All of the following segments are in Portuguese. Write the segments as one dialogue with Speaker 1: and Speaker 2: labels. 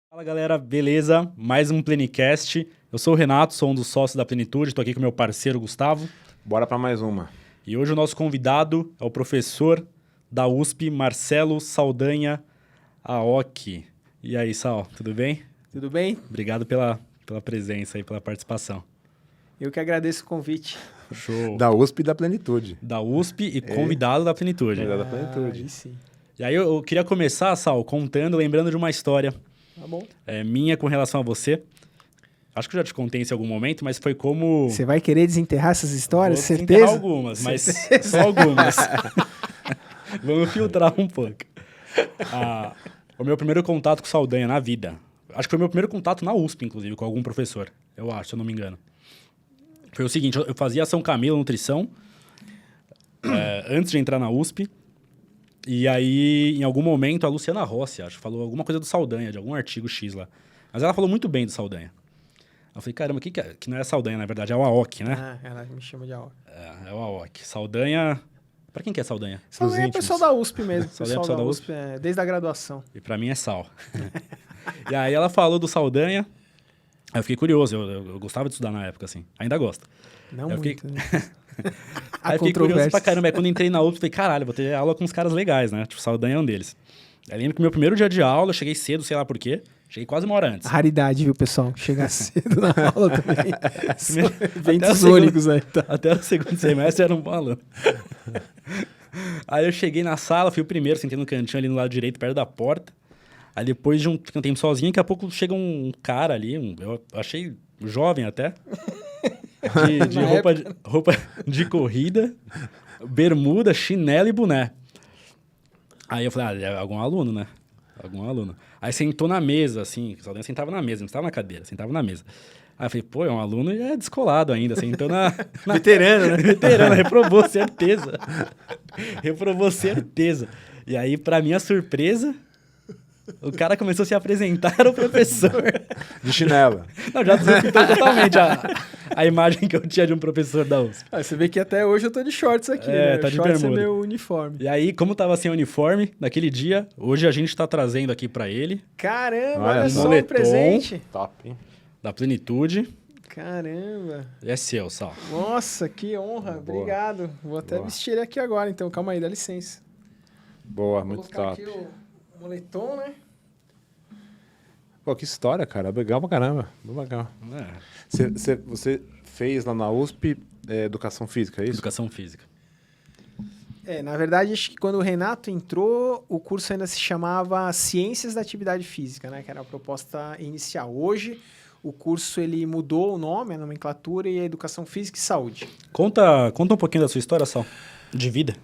Speaker 1: Fala galera, beleza? Mais um Plenicast. Eu sou o Renato, sou um dos sócios da Plenitude, estou aqui com meu parceiro Gustavo.
Speaker 2: Bora para mais uma.
Speaker 1: E hoje o nosso convidado é o professor da USP, Marcelo Saldanha Aoki. E aí, Sal, tudo bem?
Speaker 3: Tudo bem?
Speaker 1: Obrigado pela presença e pela participação.
Speaker 3: Eu que agradeço o convite.
Speaker 1: Show.
Speaker 2: Da USP e da Plenitude.
Speaker 1: Da USP e convidado da Plenitude.
Speaker 2: Convidado da Plenitude.
Speaker 3: Aí sim.
Speaker 1: E aí eu queria começar, Sal, lembrando de uma história
Speaker 3: Tá bom.
Speaker 1: minha com relação a você. Acho que eu já te contei isso em algum momento, mas foi como...
Speaker 3: Você vai querer desenterrar essas histórias?
Speaker 1: Vou
Speaker 3: Certeza?
Speaker 1: desenterrar algumas, mas só algumas. Vamos filtrar um pouco. O meu primeiro contato com Saldanha na vida. Acho que foi o meu primeiro contato na USP, inclusive, com algum professor. Eu acho, se eu não me engano. Foi o seguinte, eu fazia São Camilo Nutrição, antes de entrar na USP. E aí, em algum momento, a Luciana Rossi, acho, falou alguma coisa do Saldanha, de algum artigo X lá. Mas ela falou muito bem do Saldanha. Eu falei, caramba, que não é Saldanha, na verdade, é o Aoki, né?
Speaker 3: Ah, ela me chama de Aoki.
Speaker 1: É o Aoki. Saldanha... Pra quem que é Saldanha?
Speaker 3: Saldanha é pessoal da USP mesmo.
Speaker 1: Saldanha é
Speaker 3: pessoal da
Speaker 1: USP?
Speaker 3: USP, desde a graduação.
Speaker 1: E pra mim é Sal. E aí ela falou do Saldanha. Aí eu fiquei curioso, eu gostava de estudar na época, assim. Ainda gosto.
Speaker 3: Não
Speaker 1: Eu
Speaker 3: muito,
Speaker 1: fiquei-
Speaker 3: né?
Speaker 1: Aí eu fiquei curioso pra caramba. Aí quando entrei na USP, falei, caralho, vou ter aula com uns caras legais, né? Tipo, Saldanha é um deles. Aí lembro que meu primeiro dia de aula, eu cheguei cedo, sei lá por quê. Cheguei quase uma hora antes.
Speaker 3: Raridade, viu, pessoal? Chegar cedo na aula também. Vem
Speaker 1: Até o
Speaker 3: dos
Speaker 1: segundo-
Speaker 3: únicos aí, tá?
Speaker 1: Até o segundo semestre era um bom aluno. Aí eu cheguei na sala, fui o primeiro, sentei no cantinho ali no lado direito, perto da porta. Aí depois de um tempo sozinho, daqui a pouco chega um cara ali, eu achei jovem até, de
Speaker 3: Na
Speaker 1: roupa de corrida, bermuda, chinelo e boné. Aí eu falei, é algum aluno, né? Algum aluno. Aí sentou na mesa, assim, o Saldanha sentava na mesa, não estava na cadeira, sentava na mesa. Aí eu falei, pô, é um aluno e é descolado ainda, sentou na
Speaker 3: Veterano, né?
Speaker 1: Veterano, reprovou, certeza. Reprovou, certeza. E aí, pra minha surpresa, o cara começou a se apresentar, era o professor.
Speaker 2: De chinela.
Speaker 1: Não, já desocupou totalmente a imagem que eu tinha de um professor da USP.
Speaker 3: Ah, você vê que até hoje eu tô de shorts aqui, né?
Speaker 1: Tá de
Speaker 3: Shorts
Speaker 1: bermuda.
Speaker 3: é meu uniforme.
Speaker 1: E aí, como tava sem uniforme, naquele dia, hoje a gente tá trazendo aqui pra ele,
Speaker 3: Caramba,
Speaker 2: Olha
Speaker 3: olha
Speaker 2: só.
Speaker 3: só o
Speaker 1: Moletom.
Speaker 3: presente.
Speaker 2: Top, hein?
Speaker 1: da Plenitude.
Speaker 3: Caramba.
Speaker 1: É seu, Sal.
Speaker 3: Nossa, que honra.
Speaker 2: Boa.
Speaker 3: Obrigado. Vou até
Speaker 2: Boa.
Speaker 3: vestir ele aqui agora, então. Calma aí, dá licença.
Speaker 2: Boa,
Speaker 3: Vou
Speaker 2: muito
Speaker 3: colocar
Speaker 2: top.
Speaker 3: aqui o moletom, né?
Speaker 2: Pô, que história, cara. Legal pra caramba. Muito legal. Você fez lá na USP Educação Física, é isso?
Speaker 1: Educação Física.
Speaker 3: Na verdade, acho que quando o Renato entrou, o curso ainda se chamava Ciências da Atividade Física, né? Que era a proposta inicial. Hoje, o curso ele mudou o nome, a nomenclatura, e é Educação Física e Saúde.
Speaker 1: Conta um pouquinho da sua história, Sal. De vida.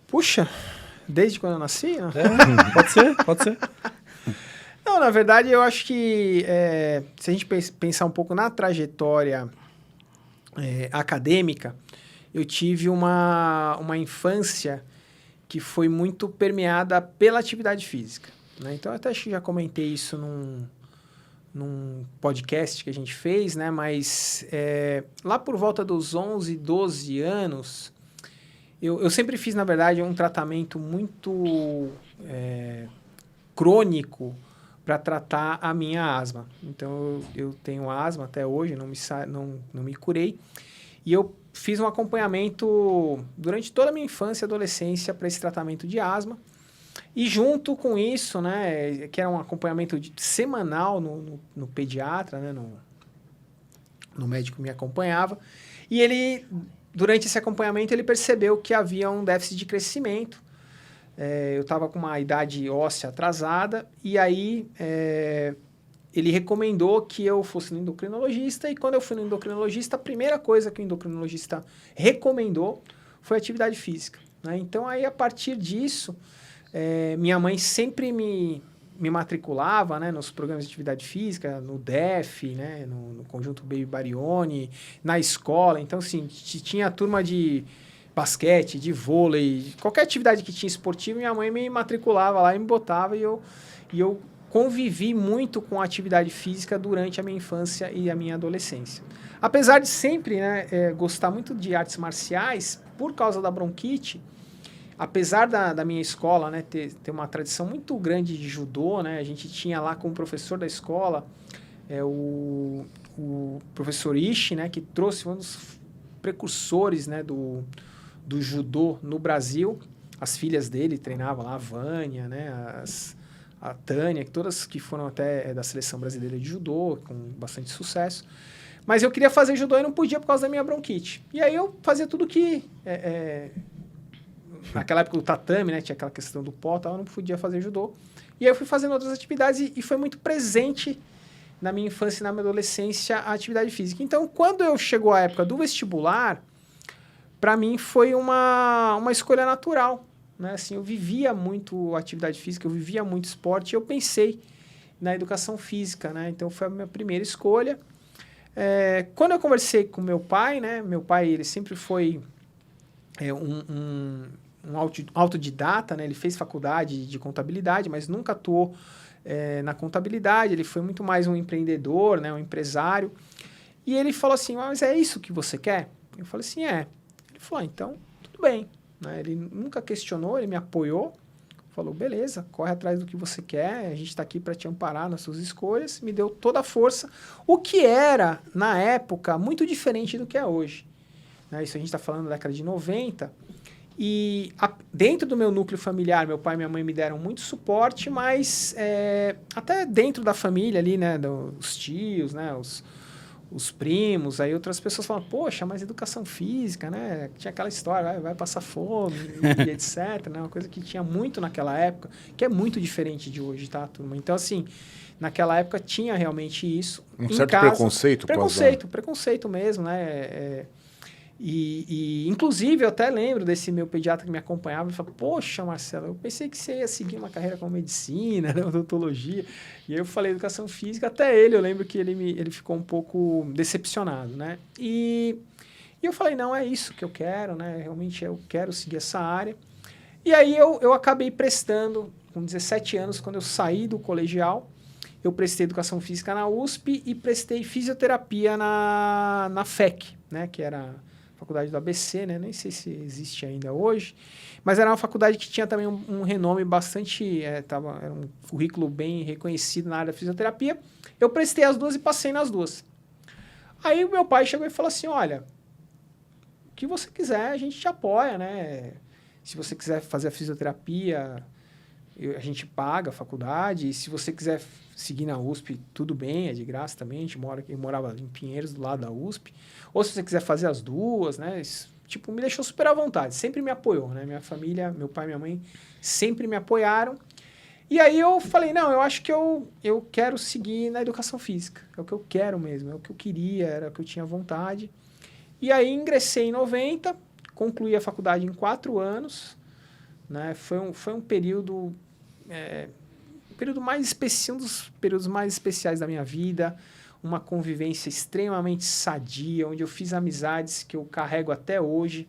Speaker 3: Puxa, desde quando eu nasci, né?
Speaker 1: Pode ser, pode ser.
Speaker 3: Não, na verdade, eu acho que se a gente pensar um pouco na trajetória acadêmica, eu tive uma infância que foi muito permeada pela atividade física, né? Então, eu até acho que já comentei isso num podcast que a gente fez, né? Mas lá por volta dos 11, 12 anos, eu sempre fiz, na verdade, um tratamento muito crônico para tratar a minha asma. Então, eu tenho asma até hoje, não me curei. E eu fiz um acompanhamento durante toda a minha infância e adolescência para esse tratamento de asma. E junto com isso, né, que era um acompanhamento semanal no pediatra, né, no médico que me acompanhava. E ele, durante esse acompanhamento, ele percebeu que havia um déficit de crescimento. Eu estava com uma idade óssea atrasada e aí ele recomendou que eu fosse no endocrinologista, e quando eu fui no endocrinologista, a primeira coisa que o endocrinologista recomendou foi atividade física, né? Então, aí, a partir disso, minha mãe sempre me matriculava, né, nos programas de atividade física, no DEF, né, no Conjunto Baby Barione, na escola. Então, assim, tinha a turma de basquete, de vôlei, qualquer atividade que tinha esportiva, minha mãe me matriculava lá e me botava, e eu convivi muito com a atividade física durante a minha infância e a minha adolescência. Apesar de sempre, né, gostar muito de artes marciais, por causa da bronquite, apesar da minha escola, né, ter uma tradição muito grande de judô, né, a gente tinha lá como professor da escola o professor Ishi, né, que trouxe um dos precursores, né, do judô no Brasil. As filhas dele treinavam lá, a Vânia, né, a Tânia, todas que foram até da seleção brasileira de judô, com bastante sucesso. Mas eu queria fazer judô e não podia por causa da minha bronquite. E aí eu fazia tudo que... naquela época o tatame, né, tinha aquela questão do pó, tal, eu não podia fazer judô. E aí eu fui fazendo outras atividades e foi muito presente na minha infância e na minha adolescência a atividade física. Então, quando eu chegou a época do vestibular, para mim foi uma escolha natural, né? Assim, eu vivia muito atividade física, eu vivia muito esporte, e eu pensei na educação física, né? Então, foi a minha primeira escolha. Quando eu conversei com meu pai, né? Meu pai, ele sempre foi um autodidata, né? Ele fez faculdade de contabilidade, mas nunca atuou na contabilidade. Ele foi muito mais um empreendedor, né? Um empresário. E ele falou assim, mas é isso que você quer? Eu falei assim, é. Ele falou, então, tudo bem. Né? Ele nunca questionou, ele me apoiou. Falou, beleza, corre atrás do que você quer, a gente está aqui para te amparar nas suas escolhas. Me deu toda a força, o que era, na época, muito diferente do que é hoje. Né? Isso a gente está falando da década de 90. E dentro do meu núcleo familiar, meu pai e minha mãe me deram muito suporte, mas até dentro da família ali, né, os tios, né, os primos, aí outras pessoas falam, poxa, mas educação física, né, tinha aquela história, vai passar fome e etc, né, uma coisa que tinha muito naquela época, que é muito diferente de hoje, tá, turma? Então, assim, naquela época tinha realmente isso.
Speaker 2: Um certo preconceito?
Speaker 3: Preconceito mesmo, né, inclusive, eu até lembro desse meu pediatra que me acompanhava e falou, poxa, Marcelo, eu pensei que você ia seguir uma carreira com medicina, né, odontologia. E aí eu falei educação física, até ele, eu lembro que ele ficou um pouco decepcionado, né? E eu falei, não, é isso que eu quero, né? Realmente eu quero seguir essa área. E aí eu acabei prestando, com 17 anos, quando eu saí do colegial, eu prestei educação física na USP e prestei fisioterapia na FEC, né, que era faculdade do ABC, né? Nem sei se existe ainda hoje, mas era uma faculdade que tinha também um renome bastante, era um currículo bem reconhecido na área da fisioterapia. Eu prestei as duas e passei nas duas. Aí o meu pai chegou e falou assim, olha, o que você quiser, a gente te apoia, né? Se você quiser fazer a fisioterapia, a gente paga a faculdade, e se você quiser seguir na USP, tudo bem, é de graça também, a gente morava em Pinheiros, do lado da USP, ou se você quiser fazer as duas, né, tipo, me deixou super à vontade, sempre me apoiou, né, minha família, meu pai e minha mãe sempre me apoiaram, e aí eu falei, não, eu acho que eu quero seguir na educação física, é o que eu quero mesmo, é o que eu queria, era o que eu tinha vontade, e aí ingressei em 90, concluí a faculdade em 4 anos, né, foi um período... um dos períodos mais especiais da minha vida, uma convivência extremamente sadia, onde eu fiz amizades que eu carrego até hoje,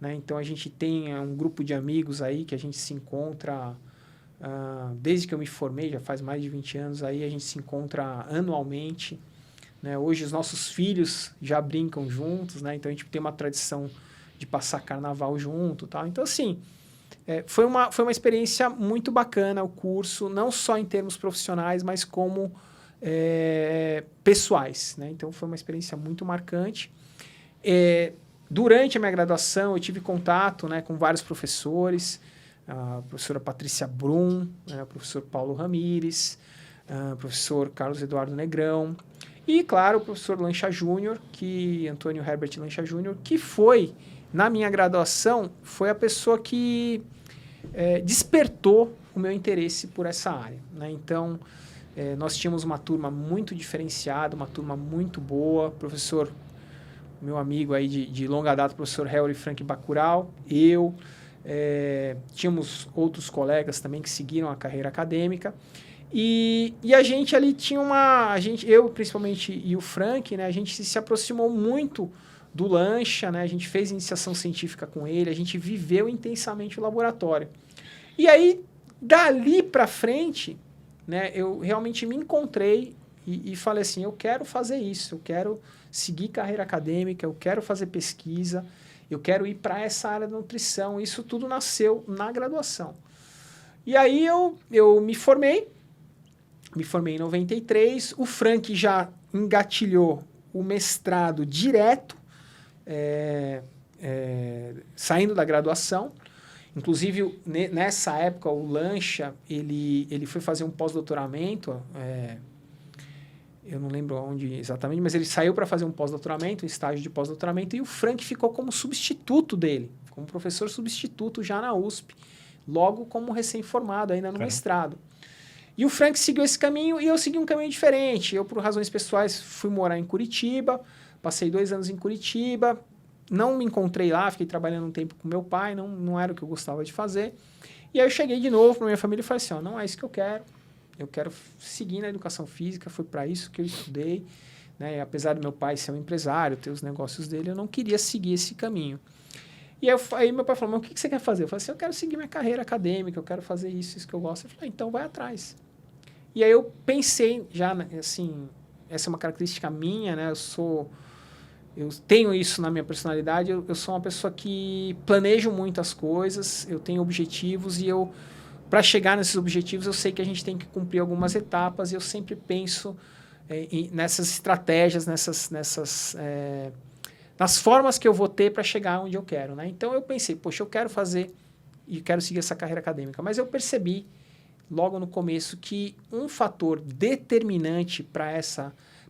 Speaker 3: né? Então a gente tem um grupo de amigos aí que a gente se encontra desde que eu me formei, já faz mais de 20 anos aí, a gente se encontra anualmente, né? Hoje os nossos filhos já brincam juntos, né? Então a gente tem uma tradição de passar carnaval junto, tal. Então assim, foi uma experiência muito bacana o curso, não só em termos profissionais, mas como pessoais, né? Então, foi uma experiência muito marcante. Durante a minha graduação, eu tive contato, né, com vários professores, a professora Patrícia Brum, o professor Paulo Ramires, o professor Carlos Eduardo Negrão, e, claro, o professor Lancha Júnior, Antônio Herbert Lancha Júnior, que foi, na minha graduação, foi a pessoa que despertou o meu interesse por essa área, né? Então, nós tínhamos uma turma muito diferenciada, uma turma muito boa, professor, meu amigo aí de longa data, professor Helry Frank Bacurau, tínhamos outros colegas também que seguiram a carreira acadêmica, e a gente ali tinha eu principalmente e o Frank, né, a gente se aproximou muito do Lancha, né, a gente fez iniciação científica com ele, a gente viveu intensamente o laboratório. E aí, dali para frente, né, eu realmente me encontrei e falei assim, eu quero fazer isso, eu quero seguir carreira acadêmica, eu quero fazer pesquisa, eu quero ir para essa área da nutrição. Isso tudo nasceu na graduação. E aí eu me formei em 93, o Frank já engatilhou o mestrado direto, saindo da graduação. Inclusive, nessa época, o Lancha, ele foi fazer um pós-doutoramento, eu não lembro onde exatamente, mas ele saiu para fazer um pós-doutoramento, um estágio de pós-doutoramento, e o Frank ficou como substituto dele, como professor substituto já na USP, logo como recém-formado, ainda no mestrado. E o Frank seguiu esse caminho e eu segui um caminho diferente. Eu, por razões pessoais, fui morar em Curitiba, passei 2 anos em Curitiba, não me encontrei lá, fiquei trabalhando um tempo com meu pai, não era o que eu gostava de fazer. E aí eu cheguei de novo para minha família e falei assim, não é isso que eu quero seguir na educação física, foi para isso que eu estudei, né? E apesar do meu pai ser um empresário, ter os negócios dele, eu não queria seguir esse caminho. E aí meu pai falou, mas o que você quer fazer? Eu falei assim, eu quero seguir minha carreira acadêmica, eu quero fazer isso que eu gosto. Eu falei, então vai atrás. E aí eu pensei, já assim, essa é uma característica minha, né? Eu tenho isso na minha personalidade, eu sou uma pessoa que planejo muitas coisas, eu tenho objetivos e para chegar nesses objetivos, eu sei que a gente tem que cumprir algumas etapas e eu sempre penso nessas estratégias, nas formas que eu vou ter para chegar onde eu quero, né? Então eu pensei, poxa, eu quero fazer e quero seguir essa carreira acadêmica, mas eu percebi logo no começo que um fator determinante para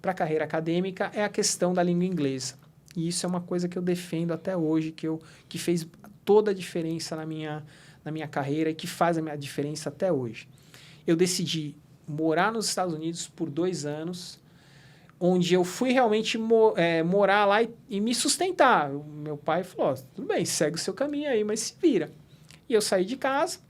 Speaker 3: a carreira acadêmica é a questão da língua inglesa. E isso é uma coisa que eu defendo até hoje, que fez toda a diferença na minha carreira e que faz a minha diferença até hoje. Eu decidi morar nos Estados Unidos por 2 anos, onde eu fui realmente morar lá e me sustentar. Meu pai falou, tudo bem, segue o seu caminho aí, mas se vira. E eu saí de casa,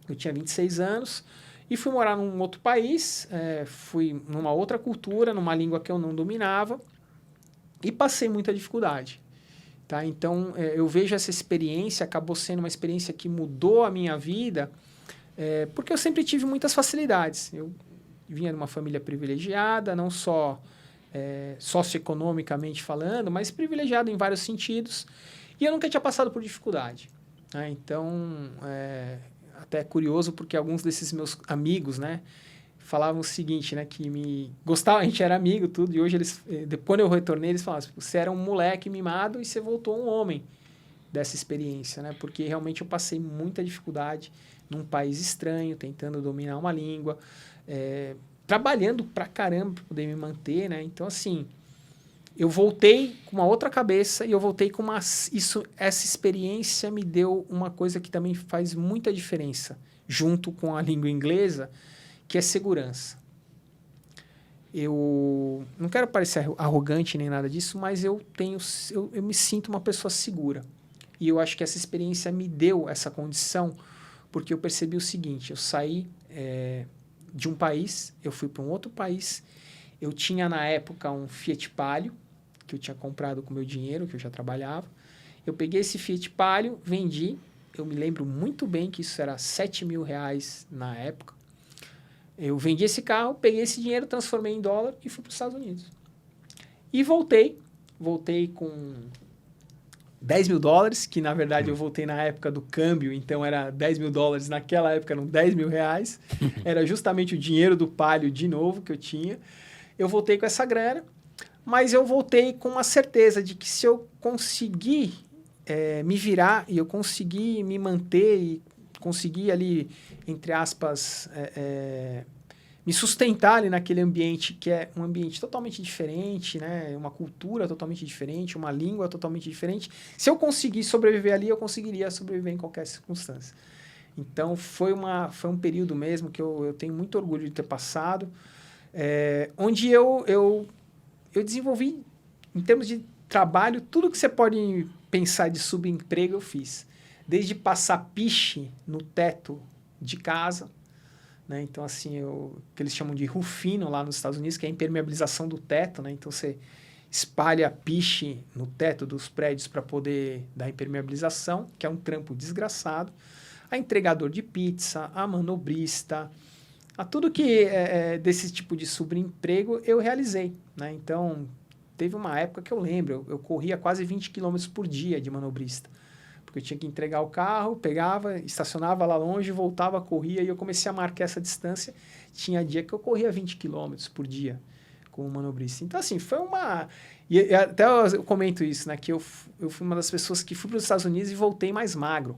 Speaker 3: eu tinha 26 anos, e fui morar num outro país, fui numa outra cultura, numa língua que eu não dominava, e passei muita dificuldade. Tá? Então, eu vejo essa experiência, acabou sendo uma experiência que mudou a minha vida, porque eu sempre tive muitas facilidades. Eu vinha de uma família privilegiada, não só socioeconomicamente falando, mas privilegiado em vários sentidos, e eu nunca tinha passado por dificuldade. Né? Então, até é curioso, porque alguns desses meus amigos, né, falavam o seguinte, né, que gostavam, a gente era amigo, tudo, e hoje quando eu retornei, eles falavam, você era um moleque mimado e você voltou um homem dessa experiência, né, porque realmente eu passei muita dificuldade num país estranho, tentando dominar uma língua, trabalhando pra caramba para poder me manter, né, então assim, eu voltei com uma outra cabeça e eu voltei com essa experiência me deu uma coisa que também faz muita diferença, junto com a língua inglesa, que é segurança. Eu não quero parecer arrogante nem nada disso, mas eu me sinto uma pessoa segura. E eu acho que essa experiência me deu essa condição, porque eu percebi o seguinte, eu saí de um país, eu fui para um outro país, eu tinha na época um Fiat Palio, que eu tinha comprado com meu dinheiro, que eu já trabalhava. Eu peguei esse Fiat Palio, vendi, eu me lembro muito bem que isso era R$7.000 na época. Eu vendi esse carro, peguei esse dinheiro, transformei em dólar e fui para os Estados Unidos. E voltei com $10.000, que na verdade eu voltei na época do câmbio, então era $10.000, naquela época eram R$10.000, era justamente o dinheiro do Palio de novo que eu tinha. Eu voltei com essa grana, mas eu voltei com uma certeza de que se eu conseguir me virar e eu conseguir me manter e conseguir ali, entre aspas, me sustentar ali naquele ambiente que é um ambiente totalmente diferente, né? Uma cultura totalmente diferente, uma língua totalmente diferente. Se eu conseguir sobreviver ali, eu conseguiria sobreviver em qualquer circunstância. Então, foi um período mesmo que eu tenho muito orgulho de ter passado, onde eu desenvolvi, em termos de trabalho, tudo que você pode pensar de subemprego eu fiz. Desde passar piche no teto de casa, né? Então, assim, que eles chamam de rufino lá nos Estados Unidos, que é a impermeabilização do teto, né? Então, você espalha piche no teto dos prédios para poder dar impermeabilização, que é um trampo desgraçado. A entregador de pizza, a manobrista, a tudo que desse tipo de subemprego eu realizei, né? Então, teve uma época que eu lembro, eu corria quase 20 km por dia de manobrista. Porque eu tinha que entregar o carro, pegava, estacionava lá longe, voltava, corria, e eu comecei a marcar essa distância. Tinha dia que eu corria 20 km por dia como manobrista. Então, assim, foi uma... E até eu comento isso, né? Que eu fui uma das pessoas que fui para os Estados Unidos e voltei mais magro.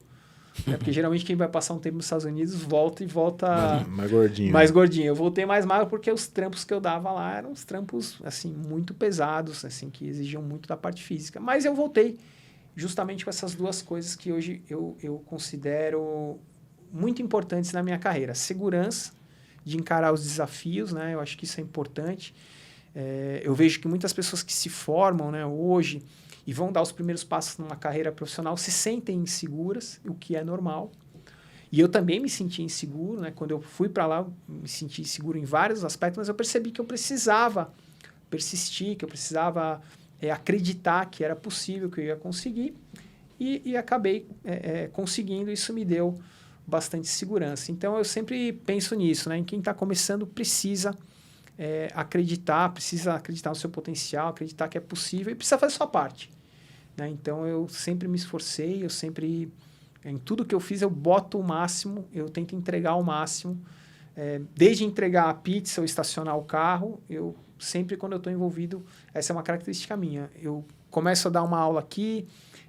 Speaker 3: Né? Porque geralmente quem vai passar um tempo nos Estados Unidos volta
Speaker 2: mais gordinho.
Speaker 3: Mais gordinho. Eu voltei mais magro porque os trampos que eu dava lá eram uns trampos, assim, muito pesados, assim, que exigiam muito da parte física. Mas eu voltei justamente com essas duas coisas que hoje eu considero muito importantes na minha carreira. Segurança de encarar os desafios, né? Eu acho que isso é importante. Eu vejo que muitas pessoas que se formam, né, hoje e vão dar os primeiros passos numa carreira profissional se sentem inseguras, o que é normal. E eu também me senti inseguro, né? Quando eu fui para lá, eu me senti inseguro em vários aspectos, mas eu percebi que eu precisava persistir, que eu precisava acreditar que era possível, que eu ia conseguir, e acabei conseguindo. Isso me deu bastante segurança. Então, eu sempre penso nisso, né? Em quem está começando precisa acreditar no seu potencial, acreditar que é possível e precisa fazer a sua parte. Né? Então, eu sempre me esforcei, em tudo que eu fiz, eu boto o máximo, eu tento entregar o máximo. Desde entregar a pizza ou estacionar o carro, eu sempre, quando eu estou envolvido, essa é uma característica minha. Eu começo a dar uma aula aqui,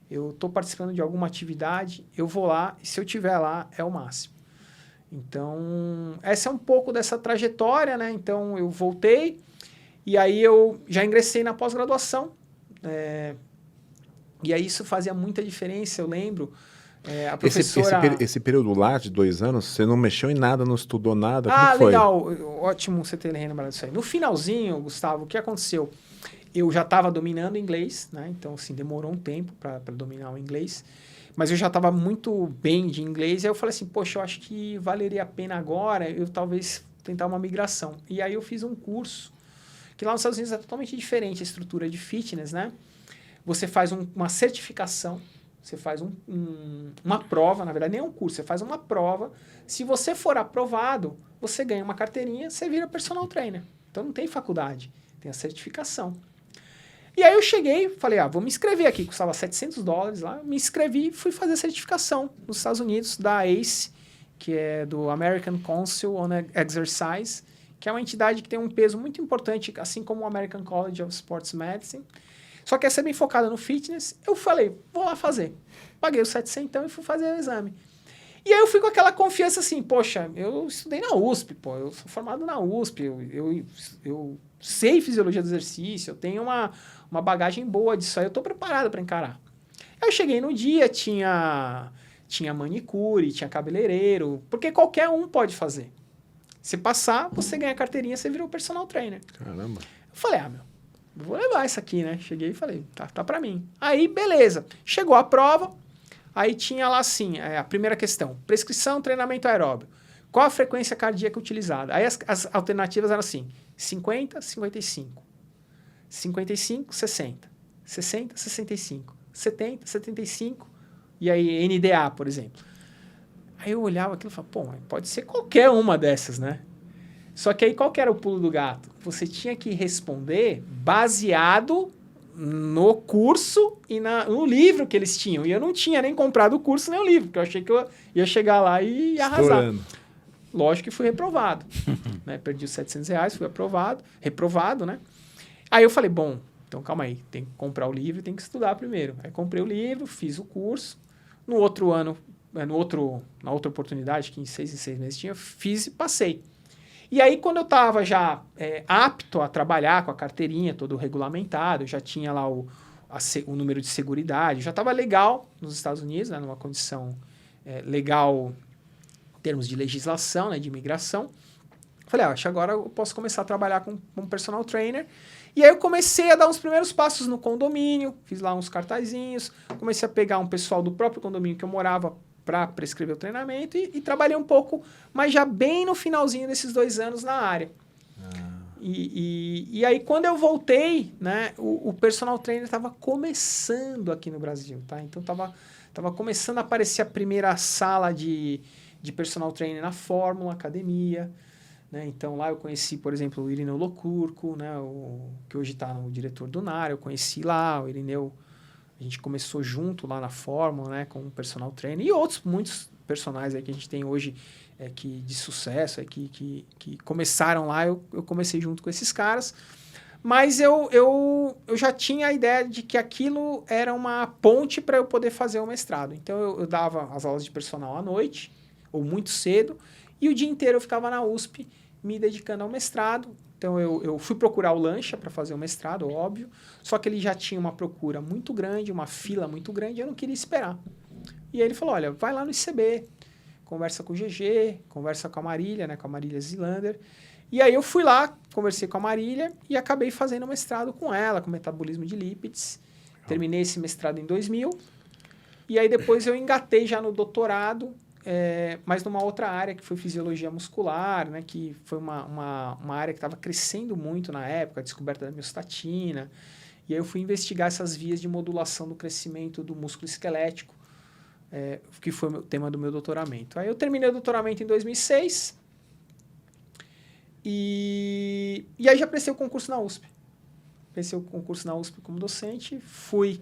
Speaker 3: eu estou participando de alguma atividade, eu vou lá, e se eu estiver lá, é o máximo. Então, essa é um pouco dessa trajetória, né? Então, eu voltei, e aí eu já ingressei na pós-graduação, e aí isso fazia muita diferença, eu lembro. A professora...
Speaker 2: Esse período lá de 2 anos, você não mexeu em nada, não estudou nada? Como foi?
Speaker 3: Legal. Ótimo você ter lembrado disso aí. No finalzinho, Gustavo, o que aconteceu? Eu já estava dominando inglês, né? Então, assim, demorou um tempo para dominar o inglês. Mas eu já estava muito bem de inglês. E aí eu falei assim, poxa, eu acho que valeria a pena agora eu talvez tentar uma migração. E aí eu fiz um curso, que lá nos Estados Unidos é totalmente diferente a estrutura de fitness, né? Você faz uma certificação. Você faz uma prova, na verdade nem é um curso, você faz uma prova. Se você for aprovado, você ganha uma carteirinha, você vira personal trainer. Então não tem faculdade, tem a certificação. E aí eu cheguei, falei, vou me inscrever aqui, custava $700 lá, me inscrevi e fui fazer a certificação nos Estados Unidos da ACE, que é do American Council on Exercise, que é uma entidade que tem um peso muito importante, assim como o American College of Sports Medicine. Só que essa é bem focada no fitness. Eu falei, vou lá fazer. Paguei os 700 e fui fazer o exame. E aí eu fui com aquela confiança assim, poxa, eu estudei na USP, pô, eu sou formado na USP, eu sei fisiologia do exercício, eu tenho uma bagagem boa disso aí, eu tô preparado para encarar. Aí eu cheguei no dia, tinha manicure, tinha cabeleireiro, porque qualquer um pode fazer. Se passar, você ganha a carteirinha, você vira o personal trainer.
Speaker 2: Caramba.
Speaker 3: Eu falei, vou levar isso aqui, né? Cheguei e falei, tá pra mim. Aí, beleza. Chegou a prova, aí tinha lá assim, a primeira questão, prescrição, treinamento aeróbio. Qual a frequência cardíaca utilizada? Aí as alternativas eram assim, 50, 55. 55, 60. 60, 65. 70, 75. E aí, NDA, por exemplo. Aí eu olhava aquilo e falava, pô, pode ser qualquer uma dessas, né? Só que aí qual que era o pulo do gato? Você tinha que responder baseado no curso e no livro que eles tinham. E eu não tinha nem comprado o curso nem o livro, porque eu achei que eu ia chegar lá e ia arrasar.
Speaker 2: Estourando.
Speaker 3: Lógico que fui reprovado. Né? Perdi os R$700, fui reprovado, né? Aí eu falei, bom, então calma aí, tem que comprar o livro e tem que estudar primeiro. Aí comprei o livro, fiz o curso. No outro ano, na outra oportunidade, que em 6 meses tinha, fiz e passei. E aí, quando eu estava já apto a trabalhar com a carteirinha, todo regulamentado, eu já tinha lá o número de seguridade, já estava legal nos Estados Unidos, né, numa condição legal em termos de legislação, né, de imigração. Falei, acho que agora eu posso começar a trabalhar como personal trainer. E aí eu comecei a dar uns primeiros passos no condomínio, fiz lá uns cartazinhos, comecei a pegar um pessoal do próprio condomínio que eu morava para prescrever o treinamento e trabalhei um pouco, mas já bem no finalzinho desses 2 anos na área. E aí, quando eu voltei, né, o personal trainer estava começando aqui no Brasil, tá? Então, estava começando a aparecer a primeira sala de personal trainer na Fórmula, academia. né? Então, lá eu conheci, por exemplo, o Irineu Locurco, né? Que hoje está no diretor do NAR. Eu conheci lá, o Irineu, a gente começou junto lá na Fórmula, né? Com o personal trainer e outros, muitos personagens aí que a gente tem hoje de sucesso, que começaram lá. Eu comecei junto com esses caras. Mas eu já tinha a ideia de que aquilo era uma ponte para eu poder fazer o mestrado. Então, eu dava as aulas de personal à noite, ou muito cedo, e o dia inteiro eu ficava na USP me dedicando ao mestrado. Então, eu fui procurar o Lancha para fazer o mestrado, óbvio, só que ele já tinha uma procura muito grande, uma fila muito grande, e eu não queria esperar. E aí ele falou, olha, vai lá no ICB, conversa com o GG, conversa com a Marília, né, com a Marília Zilander. E aí eu fui lá, conversei com a Marília e acabei fazendo mestrado com ela, com metabolismo de lípides. Terminei esse mestrado em 2000. E aí depois eu engatei já no doutorado, mas numa outra área, que foi fisiologia muscular, né, que foi uma área que estava crescendo muito na época, a descoberta da miostatina. E aí eu fui investigar essas vias de modulação do crescimento do músculo esquelético, que foi o tema do meu doutoramento. Aí eu terminei o doutoramento em 2006... E aí já prestei o concurso na USP. Prestei o concurso na USP como docente, fui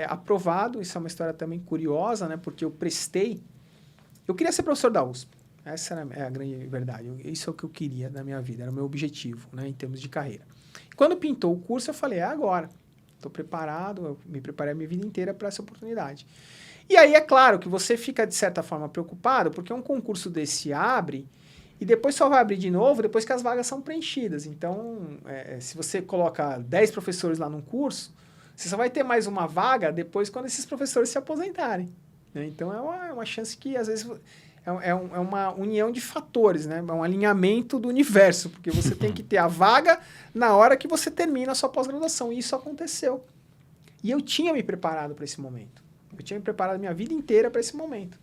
Speaker 3: aprovado. Isso é uma história também curiosa, né? Porque eu prestei... Eu queria ser professor da USP. Essa era a grande verdade. Isso é o que eu queria na minha vida, era o meu objetivo, né? Em termos de carreira. Quando pintou o curso, eu falei, agora. Estou preparado, eu me preparei a minha vida inteira para essa oportunidade. E aí é claro que você fica, de certa forma, preocupado, porque um concurso desse abre... E depois só vai abrir de novo depois que as vagas são preenchidas. Então, se você coloca 10 professores lá num curso, você só vai ter mais uma vaga depois quando esses professores se aposentarem, né? Então, é uma chance que, às vezes, é uma união de fatores, né? É um alinhamento do universo, porque você tem que ter a vaga na hora que você termina a sua pós-graduação. E isso aconteceu. E eu tinha me preparado para esse momento. Eu tinha me preparado a minha vida inteira para esse momento,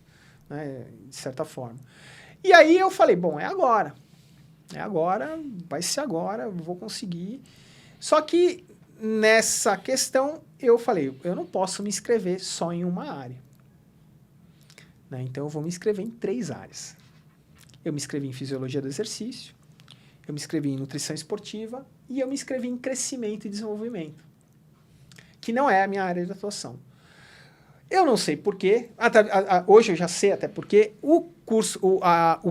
Speaker 3: né? De certa forma. E aí eu falei, bom, é agora, vai ser agora, eu vou conseguir. Só que nessa questão eu falei, eu não posso me inscrever só em uma área, né? Então eu vou me inscrever em 3 áreas. Eu me inscrevi em fisiologia do exercício, eu me inscrevi em nutrição esportiva e eu me inscrevi em crescimento e desenvolvimento, que não é a minha área de atuação. Eu não sei porquê, hoje eu já sei até porque o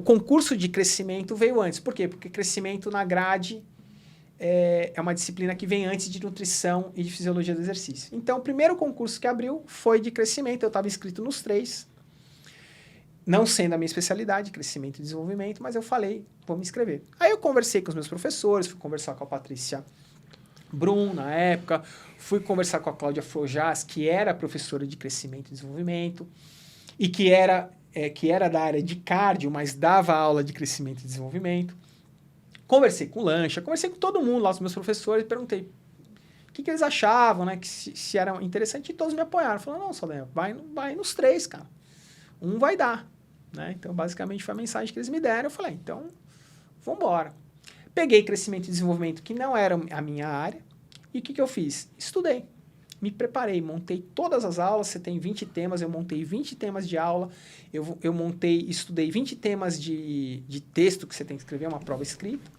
Speaker 3: concurso de crescimento veio antes. Por quê? Porque crescimento na grade é uma disciplina que vem antes de nutrição e de fisiologia do exercício. Então, o primeiro concurso que abriu foi de crescimento, eu estava inscrito nos 3, não sendo a minha especialidade, crescimento e desenvolvimento, mas eu falei, vou me inscrever. Aí eu conversei com os meus professores, fui conversar com a Patrícia Brum, na época, fui conversar com a Cláudia Frojas, que era professora de crescimento e desenvolvimento, e que era da área de cardio, mas dava aula de crescimento e desenvolvimento. Conversei com o Lancha, conversei com todo mundo lá, os meus professores, perguntei o que eles achavam, né, que se era interessante, e todos me apoiaram. Falaram, não, Saldanha, vai nos 3, cara. Um vai dar, né? Então, basicamente, foi a mensagem que eles me deram. Eu falei, então, vamos embora. Peguei crescimento e desenvolvimento, que não era a minha área, e o que eu fiz? Estudei, me preparei, montei todas as aulas, você tem 20 temas, eu montei 20 temas de aula, eu estudei 20 temas de texto que você tem que escrever, uma prova escrita,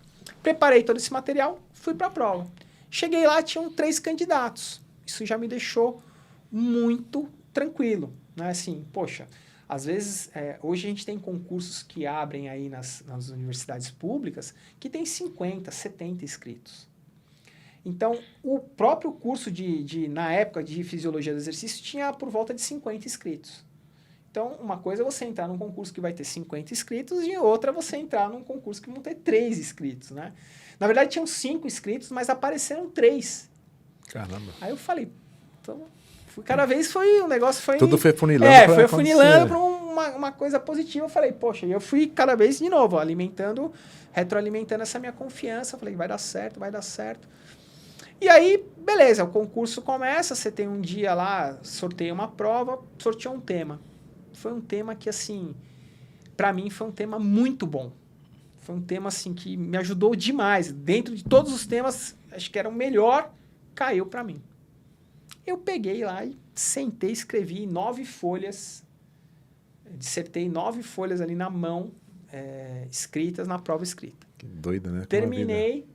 Speaker 3: preparei todo esse material, fui para a prova. Cheguei lá, tinham 3 candidatos, isso já me deixou muito tranquilo, né? Assim, poxa, às vezes, hoje a gente tem concursos que abrem aí nas universidades públicas que tem 50, 70 inscritos. Então, o próprio curso na época de fisiologia do exercício tinha por volta de 50 inscritos. Então, uma coisa é você entrar num concurso que vai ter 50 inscritos e outra é você entrar num concurso que vão ter 3 inscritos, né? Na verdade, tinham 5 inscritos, mas apareceram 3.
Speaker 2: Caramba.
Speaker 3: Aí eu falei, então... Cada vez o negócio foi...
Speaker 2: Tudo foi funilando.
Speaker 3: Foi funilando para uma coisa positiva. Eu falei, poxa, eu fui cada vez de novo, retroalimentando essa minha confiança. Eu falei, vai dar certo, vai dar certo. E aí, beleza, o concurso começa, você tem um dia lá, sorteia uma prova, sorteou um tema. Foi um tema que, assim, para mim foi um tema muito bom. Foi um tema, assim, que me ajudou demais. Dentro de todos os temas, acho que era o melhor, caiu para mim. Eu peguei lá e sentei, escrevi 9 folhas, dissertei 9 folhas ali na mão, escritas na prova escrita.
Speaker 2: Que doido, né?
Speaker 3: Terminei,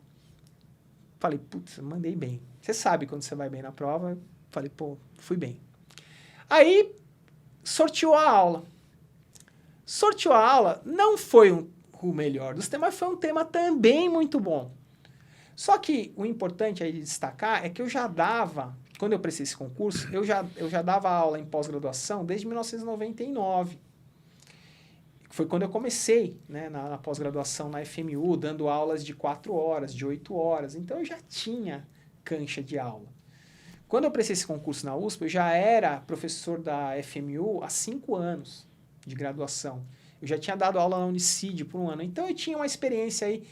Speaker 3: falei, putz, mandei bem. Você sabe quando você vai bem na prova, falei, pô, fui bem. Aí, sorteou a aula. Sorteou a aula, não foi o melhor dos temas, foi um tema também muito bom. Só que o importante aí de destacar é que eu já dava, quando eu prestei esse concurso, eu já dava aula em pós-graduação desde 1999. Foi quando eu comecei, né, na pós-graduação na FMU, dando aulas de 4 horas, de 8 horas. Então, eu já tinha cancha de aula. Quando eu prestei esse concurso na USP, eu já era professor da FMU há 5 anos de graduação. Eu já tinha dado aula na Unicid por 1 ano. Então, eu tinha uma experiência aí,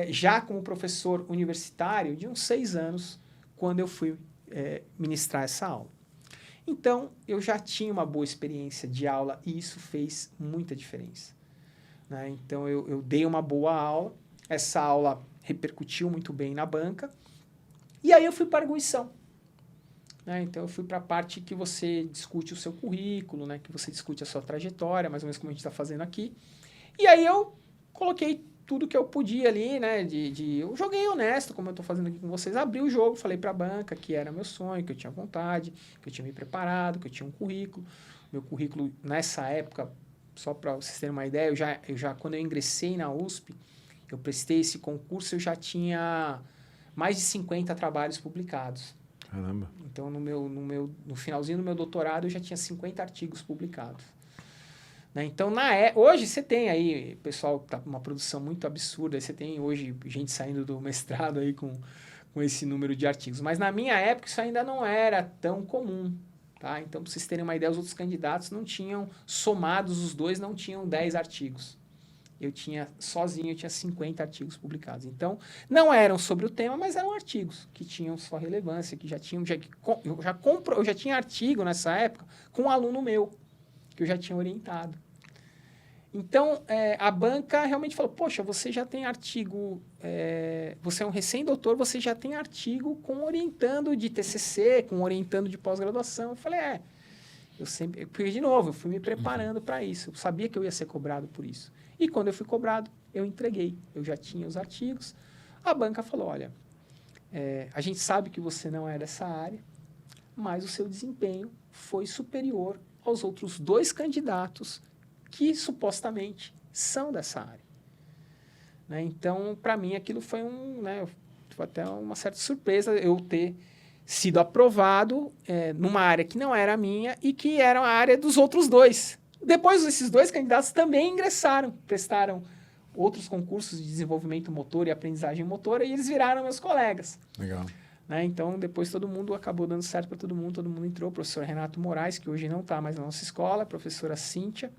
Speaker 3: já como professor universitário, de uns 6 anos, quando eu fui ministrar essa aula. Então, eu já tinha uma boa experiência de aula e isso fez muita diferença, né? Então, eu dei uma boa aula, essa aula repercutiu muito bem na banca, e aí eu fui para a arguição, né? Então, eu fui para a parte que você discute o seu currículo, né? Que você discute a sua trajetória, mais ou menos como a gente está fazendo aqui, e aí eu coloquei tudo que eu podia ali, né, eu joguei honesto, como eu estou fazendo aqui com vocês, abri o jogo, falei para a banca que era meu sonho, que eu tinha vontade, que eu tinha me preparado, que eu tinha um currículo. Meu currículo, nessa época, só para vocês terem uma ideia, eu já quando eu ingressei na USP, eu prestei esse concurso, eu já tinha mais de 50 trabalhos publicados.
Speaker 2: Caramba.
Speaker 3: Então, no finalzinho do meu doutorado, eu já tinha 50 artigos publicados. Então, hoje você tem aí, pessoal, tá com uma produção muito absurda, você tem hoje gente saindo do mestrado aí com esse número de artigos. Mas na minha época isso ainda não era tão comum, tá? Então, para vocês terem uma ideia, os outros candidatos não tinham, somados os dois, não tinham 10 artigos. Eu tinha 50 artigos publicados. Então, não eram sobre o tema, mas eram artigos que tinham sua relevância, que já tinham... eu já tinha artigo nessa época com um aluno meu, que eu já tinha orientado. Então, a banca realmente falou, poxa, você já tem artigo, você é um recém-doutor, você já tem artigo com orientando de TCC, com orientando de pós-graduação. Eu falei, porque de novo, eu fui me preparando para isso, eu sabia que eu ia ser cobrado por isso. E quando eu fui cobrado, eu entreguei, eu já tinha os artigos. A banca falou, olha, a gente sabe que você não é dessa área, mas o seu desempenho foi superior aos outros 2 candidatos que supostamente são dessa área, né? Então, para mim, aquilo foi foi até uma certa surpresa eu ter sido aprovado numa área que não era a minha e que era a área dos outros 2. Depois, esses 2 candidatos também ingressaram, prestaram outros concursos de desenvolvimento motor e aprendizagem motora e eles viraram meus colegas.
Speaker 2: Legal.
Speaker 3: Né? Então, depois todo mundo acabou dando certo para todo mundo entrou. O professor Renato Moraes, que hoje não está mais na nossa escola, a professora Cíntia,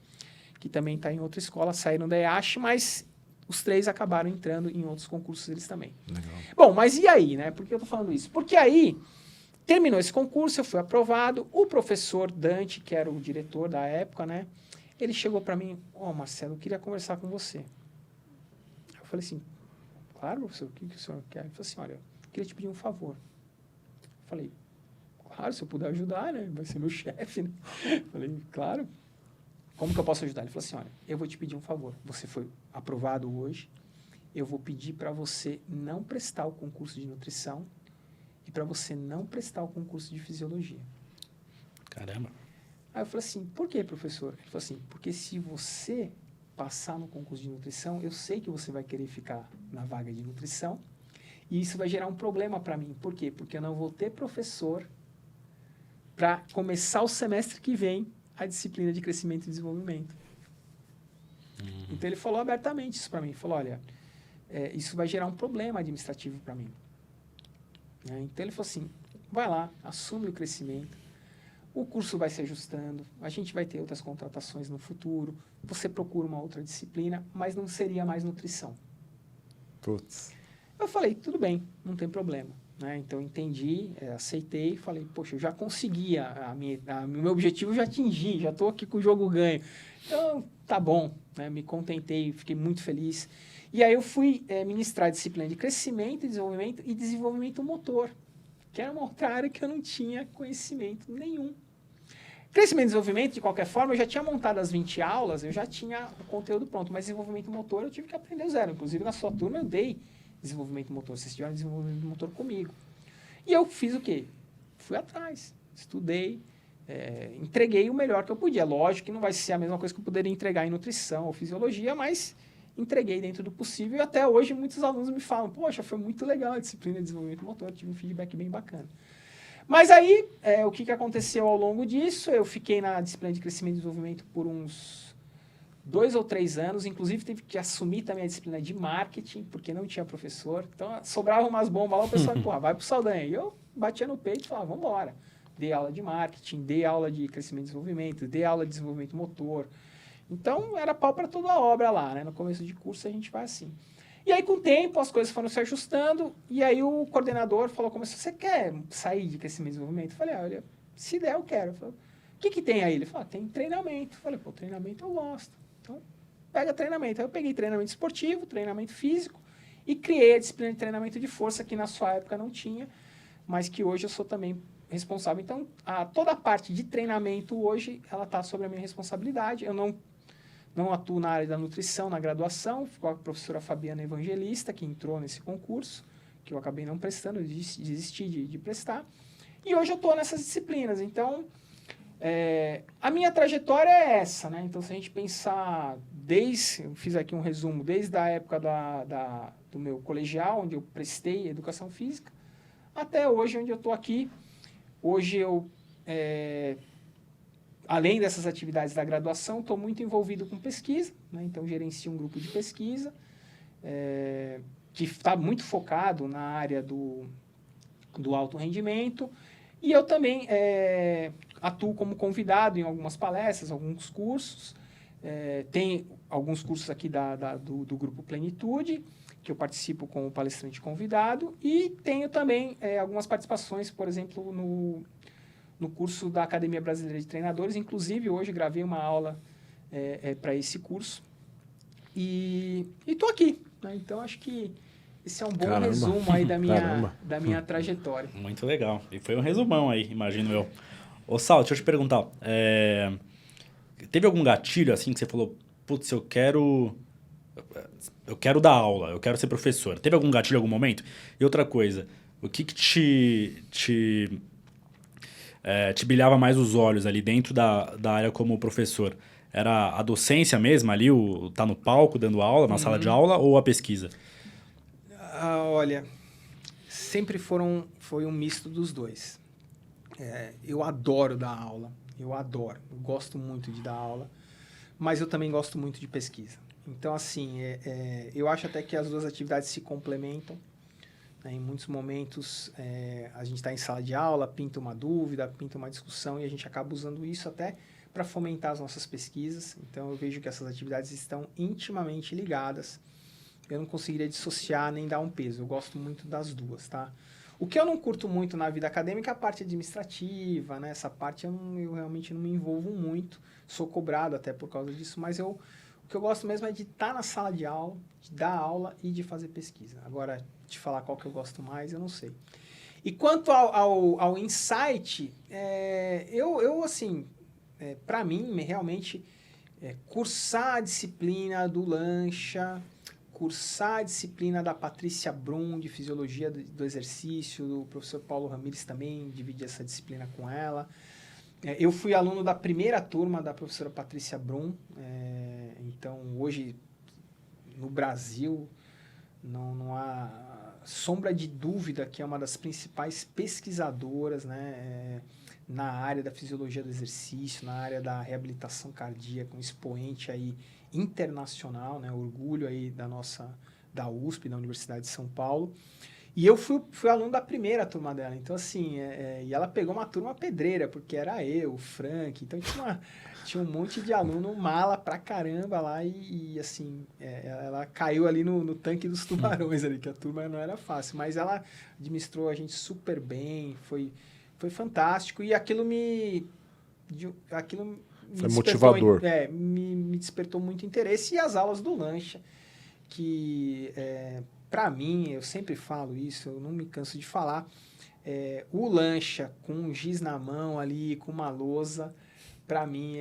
Speaker 3: que também está em outra escola, saíram da EASH, mas os 3 acabaram entrando em outros concursos eles também.
Speaker 2: Legal.
Speaker 3: Bom, mas e aí, né? Por que eu estou falando isso? Porque aí, terminou esse concurso, eu fui aprovado, o professor Dante, que era o diretor da época, né? Ele chegou para mim, Marcelo, eu queria conversar com você. Eu falei assim, claro, professor, o que o senhor quer? Ele falou assim, olha, eu queria te pedir um favor. Eu falei, claro, se eu puder ajudar, né? Vai ser meu chefe, né? Eu falei, claro. Como que eu posso ajudar? Ele falou assim, olha, eu vou te pedir um favor. Você foi aprovado hoje, eu vou pedir para você não prestar o concurso de nutrição e para você não prestar o concurso de fisiologia.
Speaker 1: Caramba.
Speaker 3: Aí eu falei assim, por quê, professor? Ele falou assim, porque se você passar no concurso de nutrição, eu sei que você vai querer ficar na vaga de nutrição e isso vai gerar um problema para mim. Por quê? Porque eu não vou ter professor para começar o semestre que vem a disciplina de crescimento e desenvolvimento. Então, ele falou abertamente isso para mim. Ele falou, olha, isso vai gerar um problema administrativo para mim. Então, ele falou assim, vai lá, assume o crescimento, o curso vai se ajustando, a gente vai ter outras contratações no futuro, você procura uma outra disciplina, mas não seria mais nutrição.
Speaker 2: Putz.
Speaker 3: Eu falei, tudo bem, não tem problema. Então, entendi, aceitei, falei, poxa, eu já consegui, o meu objetivo eu já atingi, já estou aqui com o jogo ganho. Então, tá bom, né? Me contentei, fiquei muito feliz. E aí eu fui ministrar a disciplina de crescimento e desenvolvimento motor, que era uma outra área que eu não tinha conhecimento nenhum. Crescimento e desenvolvimento, de qualquer forma, eu já tinha montado as 20 aulas, eu já tinha o conteúdo pronto, mas desenvolvimento motor eu tive que aprender do zero. Inclusive, na sua turma, eu dei desenvolvimento motor, vocês tiveram desenvolvimento motor comigo. E eu fiz o quê? Fui atrás, estudei, entreguei o melhor que eu podia. Lógico que não vai ser a mesma coisa que eu poderia entregar em nutrição ou fisiologia, mas entreguei dentro do possível e até hoje muitos alunos me falam, poxa, foi muito legal a disciplina de desenvolvimento motor, tive um feedback bem bacana. Mas aí, o que aconteceu ao longo disso? Eu fiquei na disciplina de crescimento e desenvolvimento por uns 2 ou 3 anos, inclusive tive que assumir também a disciplina de marketing, porque não tinha professor, então sobrava umas bombas lá, o pessoal, porra, vai pro Saldanha. E eu batia no peito e falava, vamos embora. Dei aula de marketing, dei aula de crescimento e desenvolvimento, dei aula de desenvolvimento motor. Então, era pau para toda a obra lá, né? No começo de curso a gente vai assim. E aí, com o tempo, as coisas foram se ajustando, e aí o coordenador falou, como você quer sair de crescimento e desenvolvimento? Eu falei, olha, se der, eu quero. Eu falei, o que tem aí? Ele falou, tem treinamento. Eu falei, pô, treinamento eu gosto. Então, pega treinamento. Aí eu peguei treinamento esportivo, treinamento físico, e criei a disciplina de treinamento de força, que na sua época não tinha, mas que hoje eu sou também responsável. Então, toda a parte de treinamento hoje, ela está sobre a minha responsabilidade. Eu não atuo na área da nutrição, na graduação, ficou a professora Fabiana Evangelista, que entrou nesse concurso, que eu acabei não prestando, desisti de prestar. E hoje eu estou nessas disciplinas. Então, a minha trajetória é essa, né? Então, se a gente pensar eu fiz aqui um resumo, desde a época do meu colegial, onde eu prestei educação física, até hoje, onde eu estou aqui. Hoje eu... além dessas atividades da graduação, estou muito envolvido com pesquisa, né? Então gerencio um grupo de pesquisa que está muito focado na área do alto rendimento, e eu também atuo como convidado em algumas palestras, alguns cursos. Tem alguns cursos aqui do Grupo Plenitude, que eu participo como palestrante convidado, e tenho também algumas participações, por exemplo, no curso da Academia Brasileira de Treinadores. Inclusive, hoje gravei uma aula para esse curso. E estou aqui, né? Então, acho que esse é um bom resumo aí da minha trajetória.
Speaker 1: Muito legal. E foi um resumão aí, imagino eu. Ô, Sal, deixa eu te perguntar. Teve algum gatilho, assim, que você falou, putz, eu quero dar aula, eu quero ser professor. Teve algum gatilho em algum momento? E outra coisa, o que te brilhava mais os olhos ali dentro da área como professor? Era a docência mesmo ali, tá no palco dando aula, na sala de aula, ou a pesquisa?
Speaker 3: Olha, sempre foi um misto dos dois. Eu adoro dar aula, eu gosto muito de dar aula, mas eu também gosto muito de pesquisa. Então, assim, eu acho até que as duas atividades se complementam. Em muitos momentos, a gente está em sala de aula, pinta uma dúvida, pinta uma discussão, e a gente acaba usando isso até para fomentar as nossas pesquisas. Então, eu vejo que essas atividades estão intimamente ligadas. Eu não conseguiria dissociar nem dar um peso. Eu gosto muito das duas, tá? O que eu não curto muito na vida acadêmica é a parte administrativa, né? Essa parte eu realmente não me envolvo muito. Sou cobrado até por causa disso, mas o que eu gosto mesmo é de estar na sala de aula, de dar aula e de fazer pesquisa. Agora, te falar qual que eu gosto mais, eu não sei. E quanto ao insight, assim, para mim, realmente, cursar a disciplina do Lancha, cursar a disciplina da Patrícia Brum, de Fisiologia do Exercício, do professor Paulo Ramires também, dividi essa disciplina com ela. Eu fui aluno da primeira turma da professora Patrícia Brum, então hoje no Brasil não há sombra de dúvida que é uma das principais pesquisadoras, né, na área da fisiologia do exercício, na área da reabilitação cardíaca, um expoente aí internacional, né, orgulho aí da USP, da Universidade de São Paulo. E eu fui aluno da primeira turma dela, então assim, e ela pegou uma turma pedreira, porque era eu, o Frank, então tinha um monte de aluno mala pra caramba lá, e assim, ela caiu ali no tanque dos tubarões ali, que a turma não era fácil, mas ela administrou a gente super bem, foi fantástico, e aquilo me
Speaker 2: foi motivador.
Speaker 3: Me despertou muito interesse, e as aulas do Lancha, que... para mim, eu sempre falo isso, eu não me canso de falar, o Lancha com um giz na mão ali, com uma lousa, Pra mim,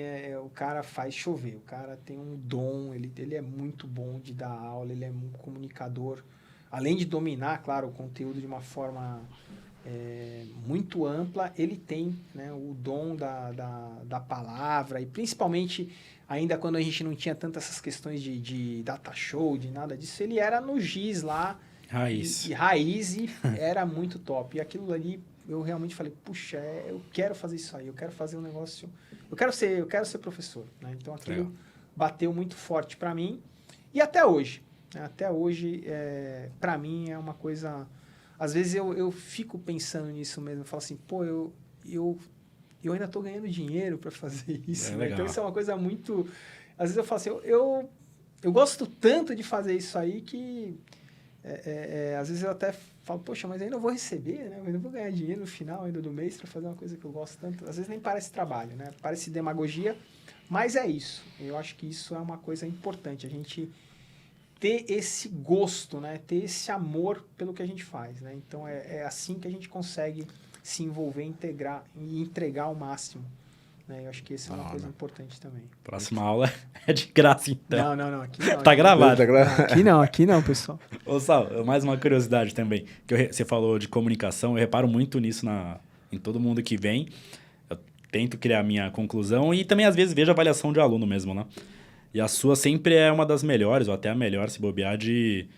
Speaker 3: o cara faz chover. O cara tem um dom, ele é muito bom de dar aula, ele é um comunicador. Além de dominar, claro, o conteúdo de uma forma muito ampla, ele tem, né, o dom da palavra. E principalmente, ainda quando a gente não tinha tantas essas questões de data show, de nada disso, ele era no giz lá.
Speaker 1: Raiz.
Speaker 3: E raiz, e era muito top. E aquilo ali, eu realmente falei, puxa, eu quero fazer isso aí, eu quero fazer um negócio... Eu quero ser professor, né? Então, aquilo bateu muito forte para mim. E até hoje, né? Até hoje, para mim, é uma coisa... Às vezes, eu fico pensando nisso mesmo. Eu falo assim, pô, eu ainda estou ganhando dinheiro para fazer isso. Né? Então, isso é uma coisa muito... Às vezes, eu falo assim, eu gosto tanto de fazer isso aí que... às vezes, eu até falo, poxa, mas ainda eu vou receber, né? Eu ainda vou ganhar dinheiro no final ainda do mês para fazer uma coisa que eu gosto tanto. Às vezes nem parece trabalho, né? Parece demagogia, mas é isso. Eu acho que isso é uma coisa importante, a gente ter esse gosto, né? Ter esse amor pelo que a gente faz, né? Então, é assim que a gente consegue se envolver, integrar e entregar ao máximo. Né? Eu acho que essa é uma coisa importante também.
Speaker 1: Próxima aula é de graça, então.
Speaker 3: Não, aqui não.
Speaker 1: Tá gravado.
Speaker 3: Aqui não, pessoal.
Speaker 1: Ô, Sal, mais uma curiosidade também. Que você falou de comunicação, eu reparo muito nisso em todo mundo que vem. Eu tento criar a minha conclusão e também, às vezes, vejo a avaliação de aluno mesmo, né? E a sua sempre é uma das melhores, ou até a melhor, se bobear, de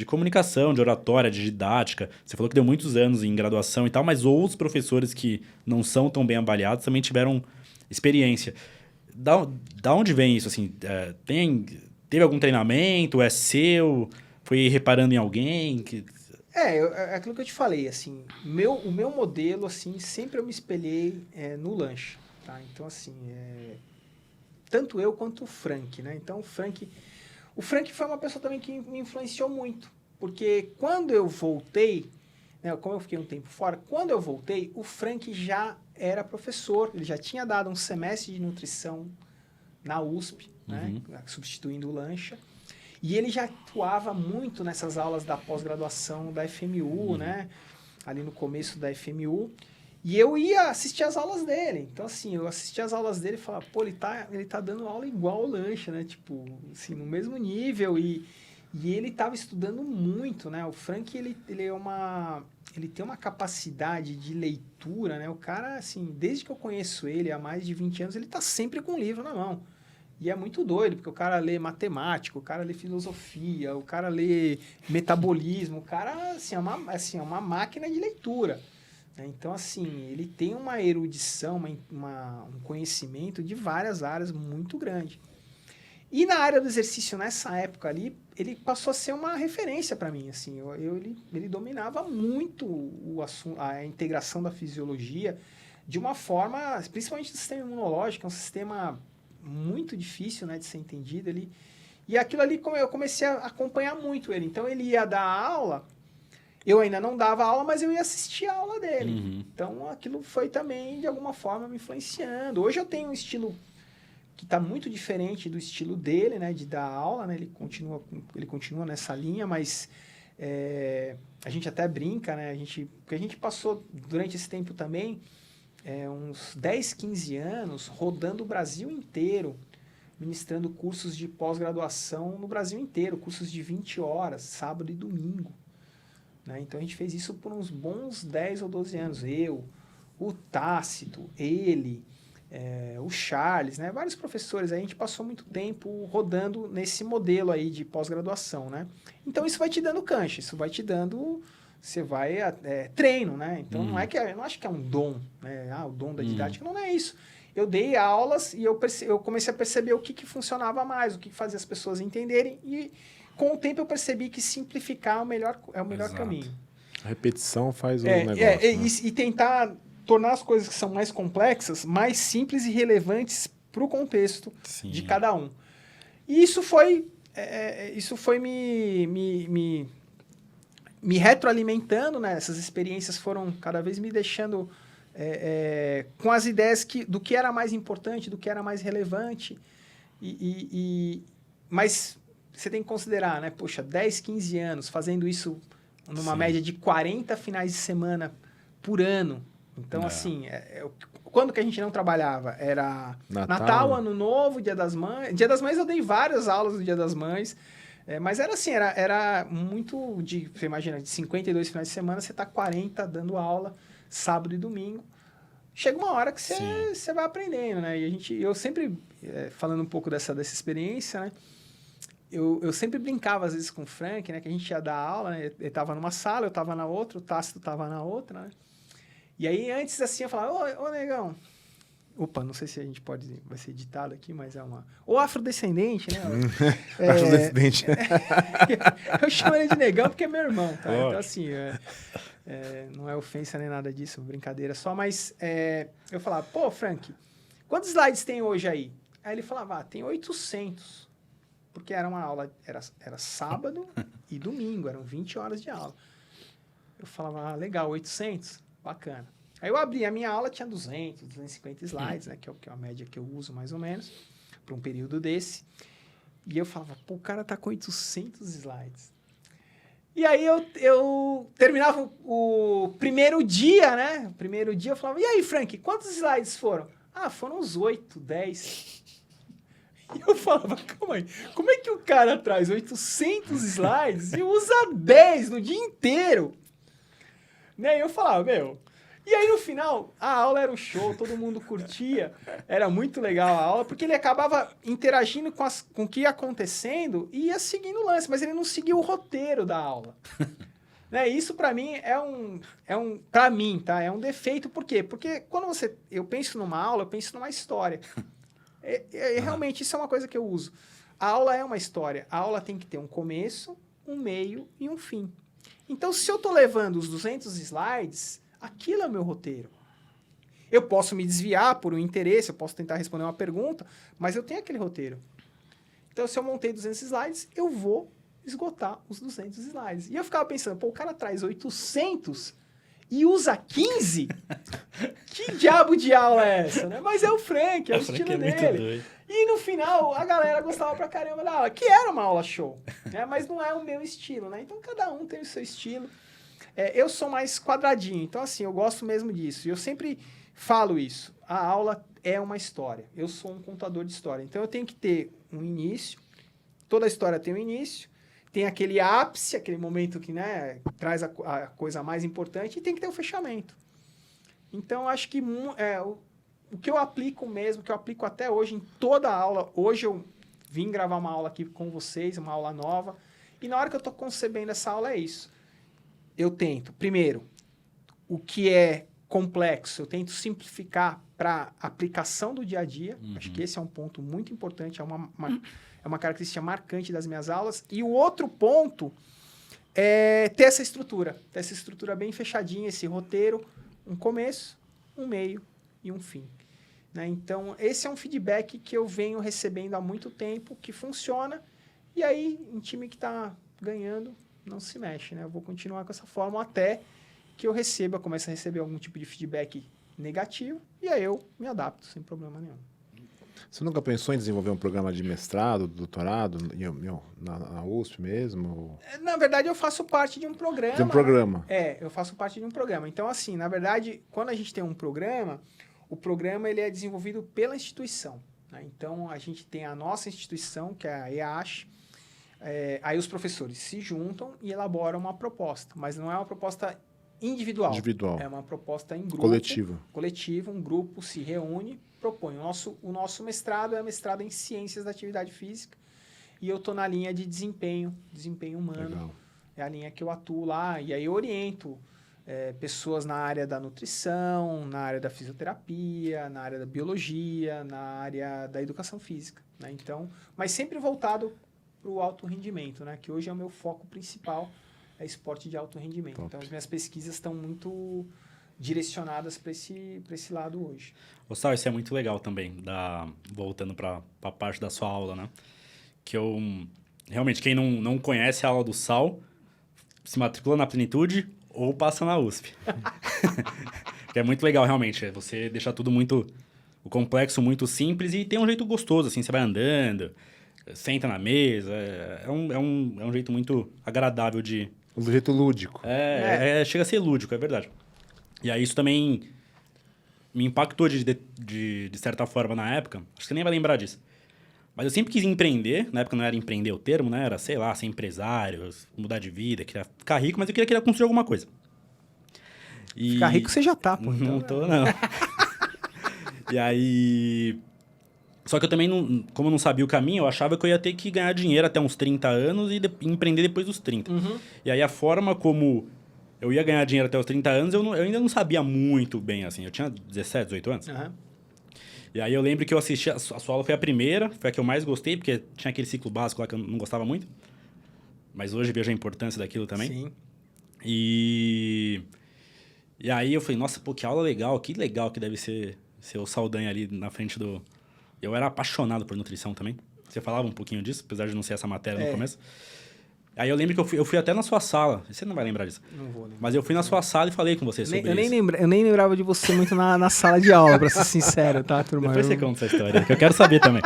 Speaker 1: comunicação, de oratória, de didática. Você falou que deu muitos anos em graduação e tal, mas outros professores que não são tão bem avaliados também tiveram experiência. Da onde vem isso? Assim, teve algum treinamento? É seu? Foi reparando em alguém?
Speaker 3: É aquilo que eu te falei, assim, o meu modelo, assim, sempre eu me espelhei no lanche, tá? Então, assim, tanto eu quanto o Frank, né? Então, o Frank foi uma pessoa também que me influenciou muito, porque quando eu voltei, né, como eu fiquei um tempo fora, quando eu voltei, o Frank já era professor, ele já tinha dado um semestre de nutrição na USP, né, substituindo o Lancha, e ele já atuava muito nessas aulas da pós-graduação da FMU, né, ali no começo da FMU, e eu ia assistir as aulas dele. Então, assim, eu assistia as aulas dele e falava, pô, ele tá dando aula igual ao Lancha, né, tipo, assim, no mesmo nível, e ele estava estudando muito, né, o Frank, ele tem uma capacidade de leitura, né? O cara, assim, desde que eu conheço ele há mais de 20 anos, ele tá sempre com um livro na mão. E é muito doido, porque o cara lê matemática, o cara lê filosofia, o cara lê metabolismo, o cara, assim, é uma máquina de leitura. Né? Então, assim, ele tem uma erudição, um conhecimento de várias áreas muito grande. E na área do exercício, nessa época ali, ele passou a ser uma referência para mim, assim, ele dominava muito o assunto, a integração da fisiologia de uma forma, principalmente do sistema imunológico, é um sistema muito difícil, né, de ser entendido, e aquilo ali eu comecei a acompanhar muito ele, então ele ia dar aula, eu ainda não dava aula, mas eu ia assistir a aula dele, então aquilo foi também, de alguma forma, me influenciando. Hoje eu tenho um estilo que está muito diferente do estilo dele, né, de dar aula, né, ele continua nessa linha, mas a gente até brinca, né, porque a gente passou durante esse tempo também uns 10, 15 anos rodando o Brasil inteiro, ministrando cursos de pós-graduação no Brasil inteiro, cursos de 20 horas, sábado e domingo. Né? Então, a gente fez isso por uns bons 10 ou 12 anos. Eu, o Tácito, ele, o Charles, né? Vários professores. Aí a gente passou muito tempo rodando nesse modelo aí de pós-graduação, né? Então, isso vai te dando cancha, isso vai te dando... Você vai... treino, né? Então, eu não acho que é um dom, né? O dom da didática não é isso. Eu dei aulas e eu comecei a perceber o que funcionava mais, o que fazia as pessoas entenderem e... Com o tempo eu percebi que simplificar é o melhor caminho.
Speaker 2: A repetição faz o negócio. Né?
Speaker 3: E tentar tornar as coisas que são mais complexas, mais simples e relevantes para o contexto de cada um. E isso foi me retroalimentando, né? Essas experiências foram cada vez me deixando com as ideias do que era mais importante, do que era mais relevante. Mas... Você tem que considerar, né? Poxa, 10, 15 anos fazendo isso numa média de 40 finais de semana por ano, Então, assim, quando que a gente não trabalhava? Era Natal, Ano Novo, Dia das Mães. Dia das Mães eu dei várias aulas no Dia das Mães. Mas era assim, era muito você imagina, de 52 finais de semana, você tá 40 dando aula, sábado e domingo. Chega uma hora que você vai aprendendo, né? E eu sempre, falando um pouco dessa experiência, né? Eu sempre brincava, às vezes, com o Frank, né? Que a gente ia dar aula, né? Ele tava numa sala, eu tava na outra, o Tácito tava na outra, né? E aí, antes, assim, eu falava, ô negão... Opa, não sei se a gente vai ser editado aqui, mas é uma... Ou afrodescendente, né?
Speaker 2: Afrodescendente.
Speaker 3: Eu chamo ele de negão porque é meu irmão, tá? Então, assim, não é ofensa nem nada disso, brincadeira só, mas eu falava, pô, Frank, quantos slides tem hoje aí? Aí ele falava, tem 800, porque era uma aula, era sábado e domingo, eram 20 horas de aula. Eu falava, legal, 800, bacana. Aí eu abri a minha aula, tinha 200, 250 slides, né? Que é a média que eu uso, mais ou menos, para um período desse. E eu falava, pô, o cara tá com 800 slides. E aí eu terminava o primeiro dia, né? O primeiro dia eu falava, e aí, Frank, quantos slides foram? Foram uns 8, 10. E eu falava, calma aí, como é que o cara traz 800 slides e usa 10 no dia inteiro? Né? E eu falava, E aí, no final, a aula era um show, todo mundo curtia, era muito legal a aula, porque ele acabava interagindo com o que ia acontecendo e ia seguindo o lance, mas ele não seguia o roteiro da aula. Né? Isso, para mim, para mim, tá? É um defeito, por quê? Porque quando eu penso numa aula, eu penso numa história. Realmente, isso é uma coisa que eu uso. A aula é uma história, a aula tem que ter um começo, um meio e um fim. Então, se eu tô levando os 200 slides... Aquilo é o meu roteiro. Eu posso me desviar por um interesse, eu posso tentar responder uma pergunta, mas eu tenho aquele roteiro. Então, se eu montei 200 slides, eu vou esgotar os 200 slides. E eu ficava pensando, pô, o cara traz 800 e usa 15? Que diabo de aula é essa, né? Mas é o Frank, é o estilo dele. E no final, a galera gostava pra caramba da aula, que era uma aula show, né? Mas não é o meu estilo, né? Então, cada um tem o seu estilo. Eu sou mais quadradinho, então assim, eu gosto mesmo disso. E eu sempre falo isso. A aula é uma história. Eu sou um contador de história. Então eu tenho que ter um início. Toda história tem um início. Tem aquele ápice, aquele momento que, né, traz a coisa mais importante. E tem que ter o fechamento. Então acho que o que eu aplico mesmo, que eu aplico até hoje em toda a aula. Hoje eu vim gravar uma aula aqui com vocês, uma aula nova. E na hora que eu estou concebendo essa aula é isso. Eu tento, primeiro, o que é complexo, eu tento simplificar para aplicação do dia a dia. Acho que esse é um ponto muito importante, é uma característica marcante das minhas aulas. E o outro ponto é ter essa estrutura bem fechadinha, esse roteiro, um começo, um meio e um fim. Né? Então, esse é um feedback que eu venho recebendo há muito tempo, que funciona, e aí, em time que está ganhando, não se mexe, né? Eu vou continuar com essa forma até que eu comece a receber algum tipo de feedback negativo e aí eu me adapto sem problema nenhum.
Speaker 2: Você nunca pensou em desenvolver um programa de mestrado, doutorado, na USP mesmo?
Speaker 3: Na verdade, eu faço parte de um programa.
Speaker 2: De um programa?
Speaker 3: Eu faço parte de um programa. Então, assim, na verdade, quando a gente tem um programa, o programa ele é desenvolvido pela instituição. Né? Então, a gente tem a nossa instituição, que é a EASH. Aí os professores se juntam e elaboram uma proposta, mas não é uma proposta individual. É uma proposta em grupo. Coletiva, um grupo se reúne, propõe. O nosso mestrado é mestrado em Ciências da Atividade Física e eu estou na linha de desempenho humano. Legal. É a linha que eu atuo lá e aí eu oriento pessoas na área da nutrição, na área da fisioterapia, na área da biologia, na área da educação física. Né? Então, mas sempre voltado para o alto rendimento, né? Que hoje é o meu foco principal, é esporte de alto rendimento. Top. Então, as minhas pesquisas estão muito direcionadas para esse lado hoje.
Speaker 1: Sal, isso é muito legal também, voltando para a parte da sua aula, né? Que realmente, quem não conhece a aula do Sal, se matricula na Plenitude ou passa na USP. Que é muito legal, realmente. Você deixar tudo o complexo muito simples e tem um jeito gostoso, assim, você vai andando... Senta na mesa, é um jeito muito agradável de...
Speaker 2: Um jeito lúdico.
Speaker 1: Chega a ser lúdico, é verdade. E aí isso também me impactou de certa forma na época, acho que você nem vai lembrar disso. Mas eu sempre quis empreender, na época não era empreender o termo, né? Era, sei lá, ser empresário, mudar de vida, queria ficar rico, mas eu queria construir alguma coisa.
Speaker 3: Ficar rico você já tá, pô.
Speaker 1: Não tô, não. E aí... Só que eu também, como eu não sabia o caminho, eu achava que eu ia ter que ganhar dinheiro até uns 30 anos e empreender depois dos 30. E aí a forma como eu ia ganhar dinheiro até os 30 anos, eu ainda não sabia muito bem, assim. Eu tinha 17, 18 anos. E aí eu lembro que eu assisti, a sua aula foi a primeira, foi a que eu mais gostei, porque tinha aquele ciclo básico lá que eu não gostava muito. Mas hoje vejo a importância daquilo também.
Speaker 3: Sim.
Speaker 1: E aí eu falei, nossa, pô, que aula legal, que legal que deve ser o Saldanha ali na frente do... Eu era apaixonado por nutrição também. Você falava um pouquinho disso, apesar de não ser essa matéria no começo. Aí eu lembro que eu fui até na sua sala. Você não vai lembrar disso.
Speaker 3: Não vou lembrar.
Speaker 1: Mas eu fui na sua sala e falei com você sobre isso.
Speaker 3: Eu nem lembrava de você muito na sala de aula, pra ser sincero, tá, turma?
Speaker 1: Depois você conta essa história, que eu quero saber também.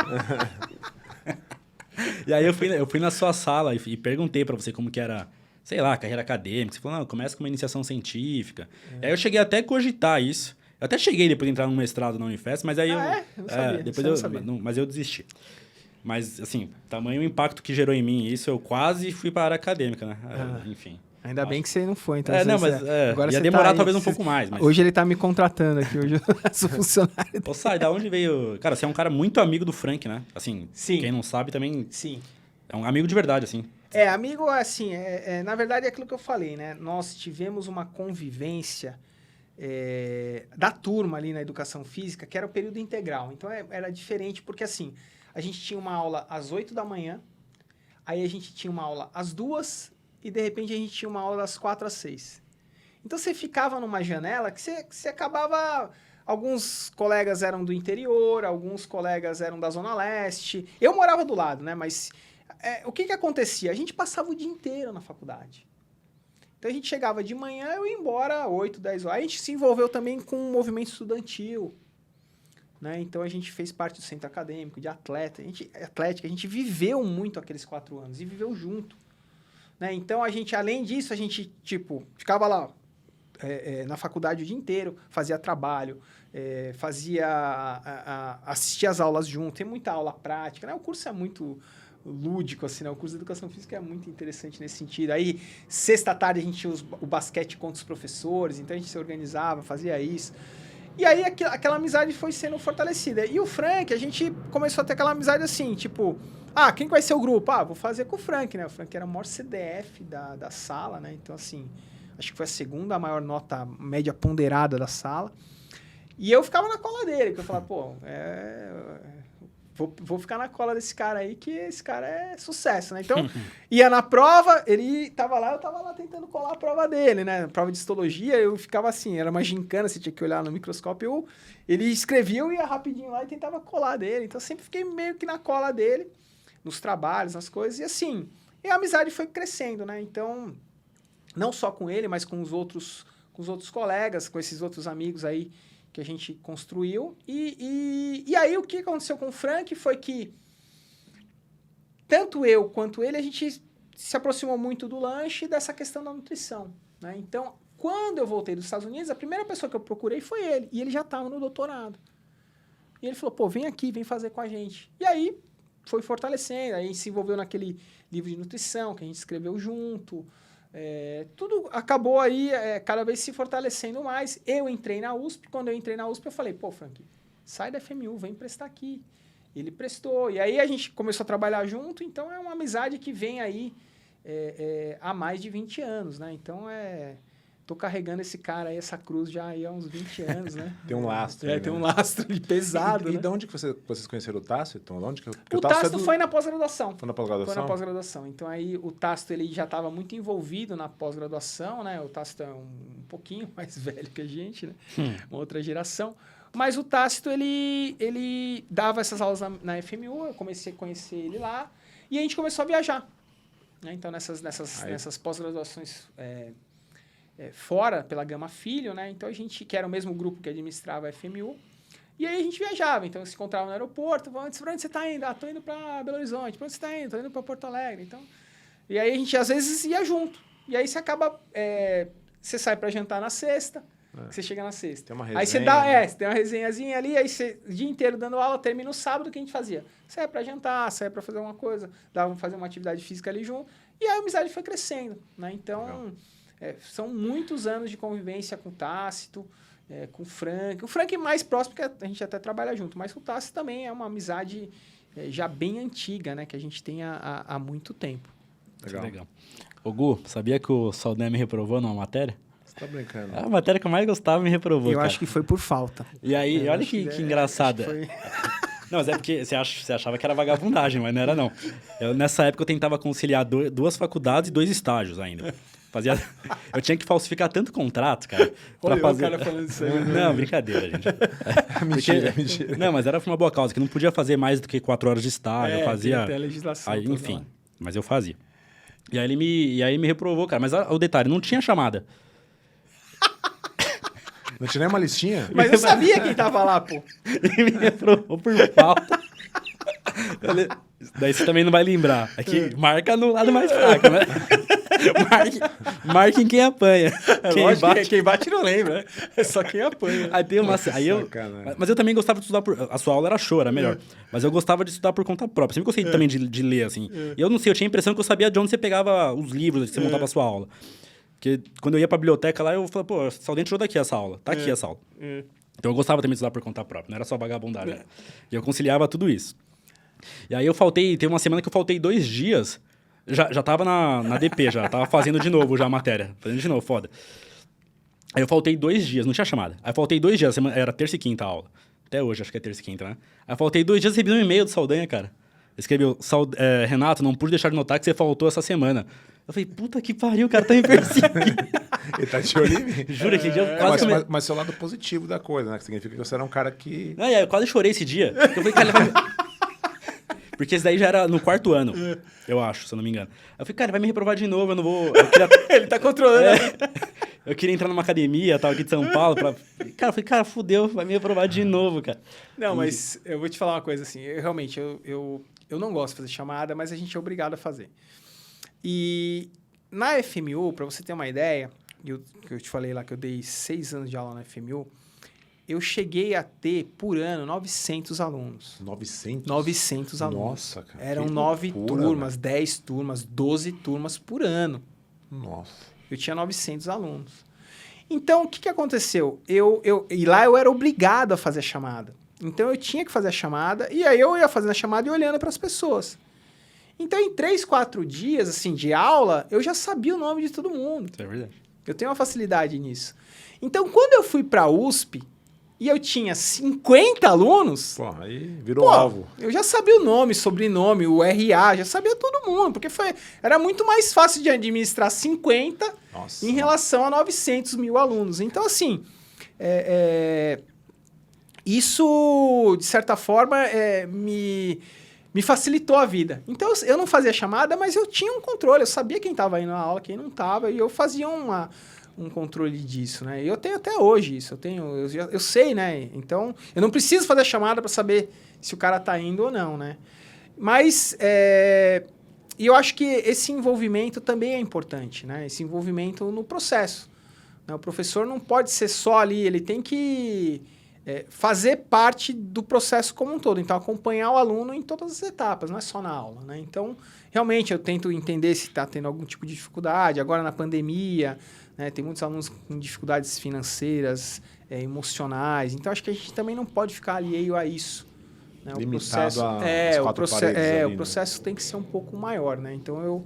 Speaker 1: E aí eu fui na sua sala e perguntei pra você como que era, sei lá, carreira acadêmica. Você falou, não, começa com uma iniciação científica. Aí eu cheguei até a cogitar isso. Eu até cheguei depois de entrar num mestrado na Unifesp, mas aí
Speaker 3: eu não sabia.
Speaker 1: Depois eu não sabia. Mas eu desisti. Mas, assim, tamanho o impacto que gerou em mim isso, eu quase fui para a área acadêmica, né? Enfim.
Speaker 3: Ainda bem que você não foi, então.
Speaker 1: Agora ia demorar talvez um pouco mais. Mas...
Speaker 3: Hoje ele tá me contratando aqui, hoje eu sou funcionário.
Speaker 1: Ô, Sai, da onde veio... Cara, você é um cara muito amigo do Frank, né? Assim,
Speaker 3: sim.
Speaker 1: Quem não sabe também...
Speaker 3: Sim.
Speaker 1: É um amigo de verdade, assim.
Speaker 3: Amigo, assim, na verdade é aquilo que eu falei, né? Nós tivemos uma convivência da turma ali na educação física, que era o período integral. Então, era diferente, porque assim, a gente tinha uma aula às 8 da manhã, aí a gente tinha uma aula às 2 e, de repente, a gente tinha uma aula das 4 às 6. Então, você ficava numa janela que você acabava... Alguns colegas eram do interior, alguns colegas eram da Zona Leste. Eu morava do lado, né? Mas o que acontecia? A gente passava o dia inteiro na faculdade. Então, a gente chegava de manhã, eu ia embora 8, 10 horas. Aí, a gente se envolveu também com o movimento estudantil. Né? Então, a gente fez parte do centro acadêmico, de atlética. A gente viveu muito aqueles 4 anos e viveu junto. Né? Então, além disso, a gente, ficava lá na faculdade o dia inteiro, fazia trabalho, assistia às aulas junto, tem muita aula prática, né? O curso é muito lúdico, assim, né? O curso de Educação Física é muito interessante nesse sentido. Aí, sexta tarde, a gente tinha o basquete contra os professores, então a gente se organizava, fazia isso. E aí, aquela amizade foi sendo fortalecida. E o Frank, a gente começou a ter aquela amizade assim, quem vai ser o grupo? Vou fazer com o Frank, né? O Frank era o maior CDF da sala, né? Então, assim, acho que foi a segunda maior nota média ponderada da sala. E eu ficava na cola dele, porque eu falava, vou ficar na cola desse cara aí, que esse cara é sucesso, né? Então, ia na prova, ele tava lá, eu tava lá tentando colar a prova dele, né? Prova de histologia, eu ficava assim, era uma gincana, você tinha que olhar no microscópio, ele escrevia, eu ia rapidinho lá e tentava colar dele. Então, eu sempre fiquei meio que na cola dele, nos trabalhos, nas coisas, e assim, a amizade foi crescendo, né? Então, não só com ele, mas com os outros colegas, com esses outros amigos aí, que a gente construiu. E aí, o que aconteceu com o Frank foi que tanto eu quanto ele, a gente se aproximou muito do lanche e dessa questão da nutrição, né? Então, quando eu voltei dos Estados Unidos, a primeira pessoa que eu procurei foi ele. E ele já estava no doutorado. E ele falou, vem aqui, vem fazer com a gente. E aí, foi fortalecendo. Aí, se envolveu naquele livro de nutrição que a gente escreveu junto. Tudo acabou aí cada vez se fortalecendo mais. Eu entrei na USP. Quando eu entrei na USP, eu falei, Frank, sai da FMU, vem prestar aqui. Ele prestou. E aí a gente começou a trabalhar junto. Então, é uma amizade que vem aí há mais de 20 anos, né? Então, tô carregando esse cara aí, essa cruz já aí há uns 20 anos, né?
Speaker 2: Tem um lastro.
Speaker 3: Tem um lastro pesado,
Speaker 2: E
Speaker 3: né?
Speaker 2: de onde que vocês conheceram o Tácito? Então,
Speaker 3: o Tácito foi na pós-graduação.
Speaker 2: Foi na pós-graduação?
Speaker 3: Foi na pós-graduação. Então, aí, o Tácito, ele já estava muito envolvido na pós-graduação, né? O Tácito é um pouquinho mais velho que a gente, né? Uma outra geração. Mas o Tácito, ele dava essas aulas na FMU, eu comecei a conhecer ele lá, e a gente começou a viajar. Né? Então, nessas pós-graduações... fora, pela Gama Filho, né? Então, a gente, que era o mesmo grupo que administrava a FMU, e aí a gente viajava. Então, se encontrava no aeroporto, pra onde você está indo? Tô indo para Belo Horizonte. Pra onde você está indo? Tô indo para Porto Alegre. Então, e aí a gente, às vezes, ia junto. E aí você acaba... você sai para jantar na sexta, que você chega na sexta.
Speaker 2: Tem uma resenha.
Speaker 3: Aí você dá, você tem uma resenhazinha ali, aí você o dia inteiro dando aula, termina o sábado, o que a gente fazia? Saia pra jantar, saia pra fazer alguma coisa, fazer uma atividade física ali junto, e aí a amizade foi crescendo, né? Então, são muitos anos de convivência com o Tácito, com o Frank. O Frank é mais próximo, porque a gente até trabalha junto, mas o Tácito também é uma amizade já bem antiga, né? Que a gente tem há muito tempo.
Speaker 2: Legal.
Speaker 1: Ô, Gu, sabia que o Saldanha me reprovou numa matéria?
Speaker 2: Você tá brincando.
Speaker 1: A matéria que eu mais gostava me reprovou,
Speaker 3: Eu
Speaker 1: cara.
Speaker 3: acho que foi por falta.
Speaker 1: E aí, olha que engraçado. Não, mas é porque você achava que era vagabundagem, mas não era, não. Nessa época eu tentava conciliar duas faculdades e 2 estágios ainda. Eu tinha que falsificar tanto contrato, cara.
Speaker 3: Olha o cara falando isso aí.
Speaker 1: Não, brincadeira, gente.
Speaker 2: Mentira.
Speaker 1: Não, mas era por uma boa causa, que não podia fazer mais do que 4 horas de estágio. Eu fazia.
Speaker 3: Tem a legislação.
Speaker 1: Aí, enfim, mas eu fazia. E aí ele me reprovou, cara. Mas o detalhe, não tinha chamada.
Speaker 2: Não tinha nem uma listinha?
Speaker 3: Mas eu sabia quem tava lá, pô.
Speaker 1: Ele me reprovou por falta. Daí você também não vai lembrar. Aqui marca no lado mais fraco, né? Marque em quem apanha.
Speaker 3: Quem bate não lembra, né? É só quem apanha.
Speaker 1: Aí tem uma. Mas eu também gostava de estudar a sua aula era show, era melhor. Mas eu gostava de estudar por conta própria. Sempre gostei também de ler, assim. E eu não sei, eu tinha a impressão que eu sabia de onde você pegava os livros que você montava a sua aula. Porque quando eu ia pra biblioteca lá, eu falava, pô, Saldanha tirou daqui essa aula. Tá aqui essa aula. Então eu gostava também de estudar por conta própria. Não era só vagabundagem. E eu conciliava tudo isso. E aí teve uma semana que eu faltei 2 dias. Já tava na DP, já tava fazendo de novo já a matéria. Fazendo de novo, foda. Aí eu faltei 2 dias, não tinha chamada. Aí eu faltei 2 dias, era terça e quinta a aula. Até hoje, acho que é terça e quinta, né? Aí eu faltei 2 dias e recebi um e-mail do Saldanha, cara. Escreveu, Renato, não pude deixar de notar que você faltou essa semana. Eu falei, puta que pariu, o cara tá me perseguindo.
Speaker 2: Ele tá de olho em mim.
Speaker 1: Jura que dia eu quase...
Speaker 2: Mas seu lado positivo da coisa, né? Que significa que você era um cara que...
Speaker 1: Eu quase chorei esse dia. Eu falei, cara, ele vai... Porque esse daí já era no 4º ano, eu acho, se eu não me engano. Eu falei, cara, ele vai me reprovar de novo, eu não vou...
Speaker 3: Ele tá controlando.
Speaker 1: Eu queria entrar numa academia, tal, aqui de São Paulo, Cara, eu falei, cara, fudeu, vai me reprovar de novo, cara.
Speaker 3: Não, mas eu vou te falar uma coisa assim, realmente, eu não gosto de fazer chamada, mas a gente é obrigado a fazer. E na FMU, para você ter uma ideia, eu te falei lá que eu dei 6 anos de aula na FMU, eu cheguei a ter, por ano, 900 alunos.
Speaker 2: 900?
Speaker 3: 900 alunos.
Speaker 2: Nossa, cara.
Speaker 3: Eram 9 turmas, 10 turmas, 12 turmas por ano.
Speaker 2: Nossa.
Speaker 3: Eu tinha 900 alunos. Então, o que aconteceu? E lá eu era obrigado a fazer a chamada. Então, eu tinha que fazer a chamada, e aí eu ia fazendo a chamada e olhando para as pessoas. Então, em 3, 4 dias, assim, de aula, eu já sabia o nome de todo mundo.
Speaker 1: Isso é verdade.
Speaker 3: Eu tenho uma facilidade nisso. Então, quando eu fui para a USP, e eu tinha 50 alunos...
Speaker 2: Pô, aí virou alvo.
Speaker 3: Eu já sabia o nome, sobrenome, o RA, já sabia todo mundo, porque era muito mais fácil de administrar 50 em relação a 900 mil alunos. Então, assim, isso, de certa forma, me facilitou a vida. Então, eu não fazia chamada, mas eu tinha um controle, eu sabia quem estava indo na aula, quem não estava, e eu fazia um controle disso, né? E eu tenho até hoje isso, eu sei, né? Então, eu não preciso fazer a chamada para saber se o cara tá indo ou não, né? Mas, e eu acho que esse envolvimento também é importante, né? Esse envolvimento no processo. Né? O professor não pode ser só ali, ele tem que fazer parte do processo como um todo. Então, acompanhar o aluno em todas as etapas, não é só na aula, né? Então, realmente, eu tento entender se está tendo algum tipo de dificuldade. Agora, na pandemia... Tem muitos alunos com dificuldades financeiras, emocionais. Então, acho que a gente também não pode ficar alheio a isso. Né?
Speaker 2: Limitado
Speaker 3: O processo tem que ser um pouco maior. Né? Então,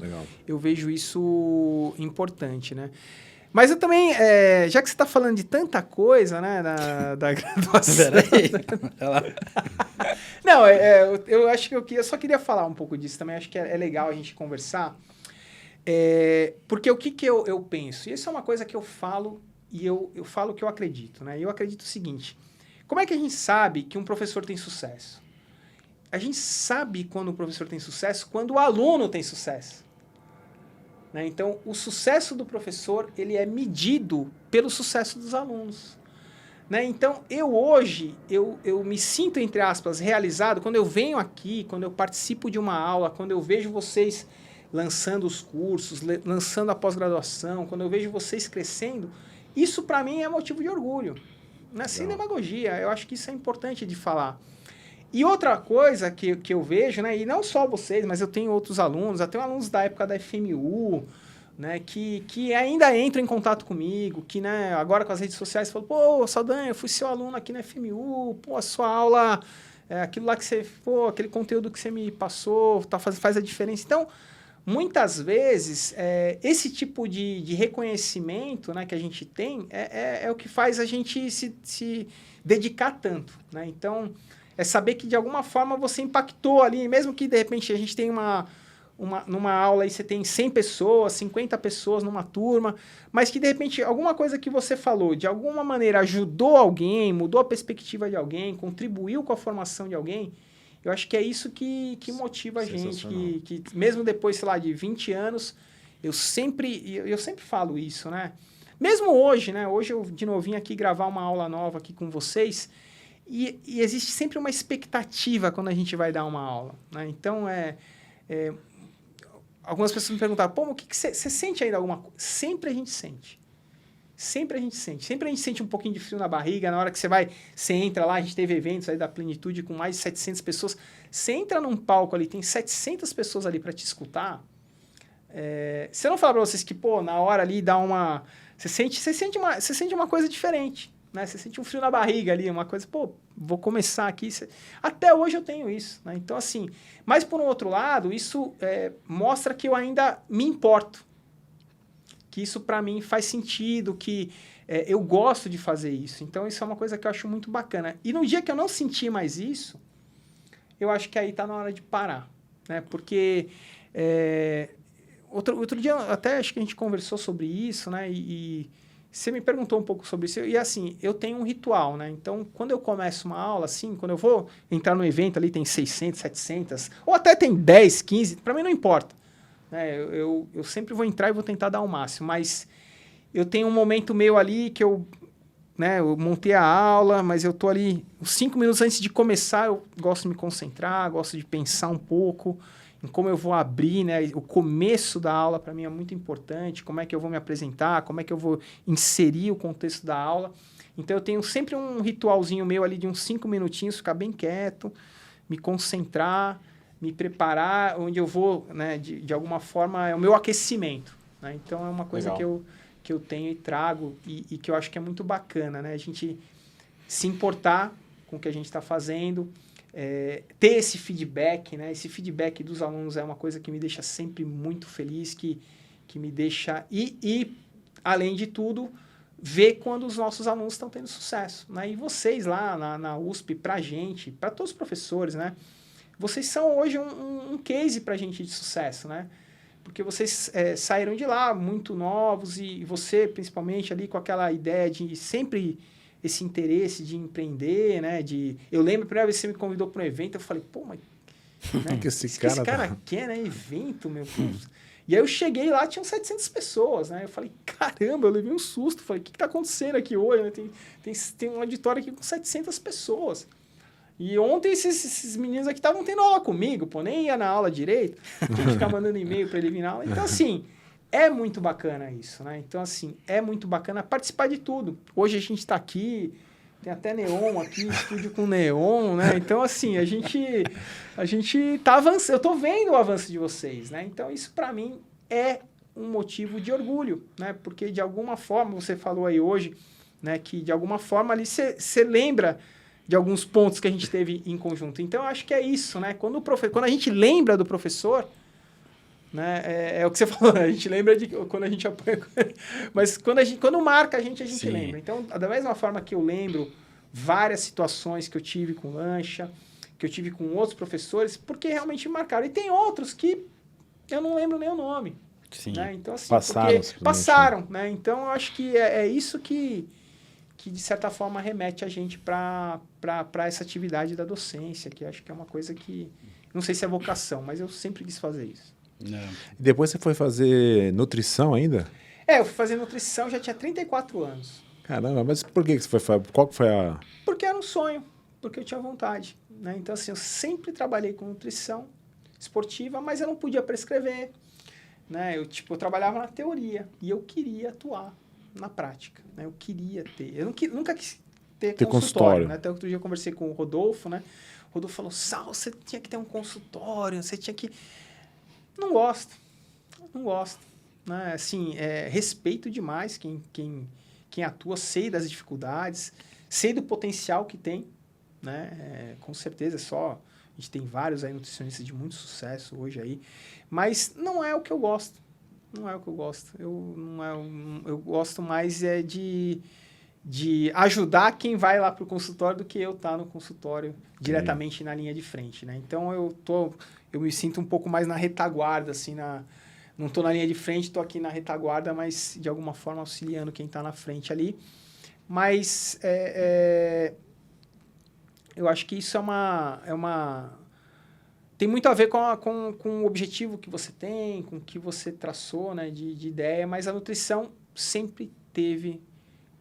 Speaker 3: eu vejo isso importante. Né? Mas eu também, já que você está falando de tanta coisa, né, da graduação... Não, eu acho que eu só queria falar um pouco disso também. Acho que é legal a gente conversar. Porque o que eu penso? E isso é uma coisa que eu falo, e eu falo o que eu acredito, né? Eu acredito o seguinte, como é que a gente sabe que um professor tem sucesso? A gente sabe quando o professor tem sucesso, quando o aluno tem sucesso. Né? Então, o sucesso do professor, ele é medido pelo sucesso dos alunos. Né? Então, hoje, eu me sinto, entre aspas, realizado quando eu venho aqui, quando eu participo de uma aula, quando eu vejo vocês... lançando os cursos, lançando a pós-graduação, quando eu vejo vocês crescendo, Isso, para mim, é motivo de orgulho. Né? Sem demagogia. Eu acho que isso é importante de falar. E outra coisa que eu vejo, né, e não só vocês, mas eu tenho outros alunos, até alunos da época da FMU, né, que ainda entram em contato comigo, que, né, agora com as redes sociais falam, pô, Saldanha, eu fui seu aluno aqui na FMU, pô, a sua aula, aquilo lá que você, pô, aquele conteúdo que você me passou, faz a diferença. Então, muitas vezes, esse tipo de reconhecimento, né, que a gente tem é o que faz a gente se dedicar tanto, né? Então, é saber que de alguma forma você impactou ali, mesmo que de repente a gente tenha numa aula aí você tem 100 pessoas, 50 pessoas numa turma, mas que de repente alguma coisa que você falou de alguma maneira ajudou alguém, mudou a perspectiva de alguém, contribuiu com a formação de alguém, eu acho que é isso que motiva a gente, que mesmo depois, sei lá, de 20 anos, eu sempre falo isso, né? Mesmo hoje, né? Hoje eu de novo vim aqui gravar uma aula nova aqui com vocês, e existe sempre uma expectativa quando a gente vai dar uma aula, né? Então, algumas pessoas me perguntaram, pô, o que você sente ainda alguma coisa? Sempre a gente sente. Sempre a gente sente. Sempre a gente sente um pouquinho de frio na barriga, na hora que você entra lá, a gente teve eventos aí da Plenitude com mais de 700 pessoas. Você entra num palco ali, tem 700 pessoas ali para te escutar. Se eu não falar para vocês que, pô, na hora ali dá uma... Você sente uma coisa diferente. Né? Você sente um frio na barriga ali, uma coisa, pô, vou começar aqui. Até hoje eu tenho isso, né? Então, assim, mas por um outro lado, isso mostra que eu ainda me importo. Que isso para mim faz sentido, que eu gosto de fazer isso. Então, isso é uma coisa que eu acho muito bacana. E no dia que eu não sentir mais isso, eu acho que aí tá na hora de parar, né? Porque outro dia, até acho que a gente conversou sobre isso, né? E você me perguntou um pouco sobre isso, e assim, eu tenho um ritual, né? Então, quando eu começo uma aula, assim, quando eu vou entrar no evento ali, tem 600, 700, ou até tem 10, 15, para mim não importa. Né? Eu sempre vou entrar e vou tentar dar o máximo, mas eu tenho um momento meu ali que eu montei a aula, mas eu tô ali, uns 5 minutos antes de começar, eu gosto de me concentrar, gosto de pensar um pouco em como eu vou abrir, né? O começo da aula para mim é muito importante, como é que eu vou me apresentar, como é que eu vou inserir o contexto da aula. Então eu tenho sempre um ritualzinho meu ali de uns 5 minutinhos, ficar bem quieto, me concentrar, me preparar, onde eu vou, né, de alguma forma, é o meu aquecimento. Né? Então é uma coisa que eu tenho e trago e que eu acho que é muito bacana, né? A gente se importar com o que a gente está fazendo, ter esse feedback, né? Esse feedback dos alunos é uma coisa que me deixa sempre muito feliz, que me deixa... E, além de tudo, ver quando os nossos alunos estão tendo sucesso. Né? E vocês lá na USP, para a gente, para todos os professores, né? Vocês são hoje um case para a gente de sucesso, né? Porque vocês saíram de lá muito novos e você, principalmente, ali com aquela ideia de sempre... esse interesse de empreender, né? Eu lembro, a primeira vez que você me convidou para um evento, eu falei, pô, mas... Né?
Speaker 2: que esse cara
Speaker 3: quer, né? Evento, meu Deus. E aí eu cheguei lá, tinham 700 pessoas, né? Eu falei, caramba, eu levei um susto. Falei, o que está acontecendo aqui hoje? Né? Tem um auditório aqui com 700 pessoas. E ontem esses meninos aqui estavam tendo aula comigo, pô, nem ia na aula direito. Tinha que ficar mandando e-mail para ele vir na aula. Então, assim... É muito bacana isso, né? Então, assim, é muito bacana participar de tudo. Hoje a gente está aqui, tem até neon aqui, estúdio com neon, né? Então, assim, a gente tá avançando. Eu tô vendo o avanço de vocês, né? Então, isso para mim é um motivo de orgulho, né? Porque, de alguma forma, você falou aí hoje, né? Que, de alguma forma, ali você lembra de alguns pontos que a gente teve em conjunto. Então, eu acho que é isso, né? Quando a gente lembra do professor... Né? É o que você falou, a gente lembra de quando a gente apanha, mas quando marca a gente Sim. lembra. Então, da mesma forma que eu lembro várias situações que eu tive com Lancha, que eu tive com outros professores, porque realmente me marcaram. E tem outros que eu não lembro nem o nome.
Speaker 1: Sim.
Speaker 3: Né? Então, assim,
Speaker 2: passaram,
Speaker 3: né? Então, eu acho que é isso que, de certa forma, remete a gente para essa atividade da docência, que eu acho que é uma coisa que, não sei se é vocação, mas eu sempre quis fazer isso.
Speaker 2: Não. Depois você foi fazer nutrição ainda?
Speaker 3: Eu fui fazer nutrição, já tinha 34 anos.
Speaker 2: Caramba, mas por que você foi fazer? Qual que foi a...
Speaker 3: Porque era um sonho, porque eu tinha vontade. Né? Então, assim, eu sempre trabalhei com nutrição esportiva, mas eu não podia prescrever. Né? Eu trabalhava na teoria e eu queria atuar. na prática, né? Eu queria ter. Eu nunca quis ter
Speaker 2: consultório.
Speaker 3: consultório, né? Até outro dia eu conversei com o Rodolfo, né? O Rodolfo falou, Sal, você tinha que ter um consultório, você tinha que... Não gosto. Né? Assim, respeito demais quem atua, sei das dificuldades, sei do potencial que tem, né? Com certeza, a gente tem vários aí nutricionistas de muito sucesso hoje aí, mas não é o que eu gosto. Não é o que eu gosto. Eu gosto mais de ajudar quem vai lá para o consultório do que eu estar no consultório diretamente na linha de frente, né? Então, eu me sinto um pouco mais na retaguarda, assim, não estou na linha de frente, estou aqui na retaguarda, mas de alguma forma auxiliando quem está na frente ali. Mas eu acho que isso tem muito a ver com o objetivo que você tem, com o que você traçou, né, de ideia, mas a nutrição sempre teve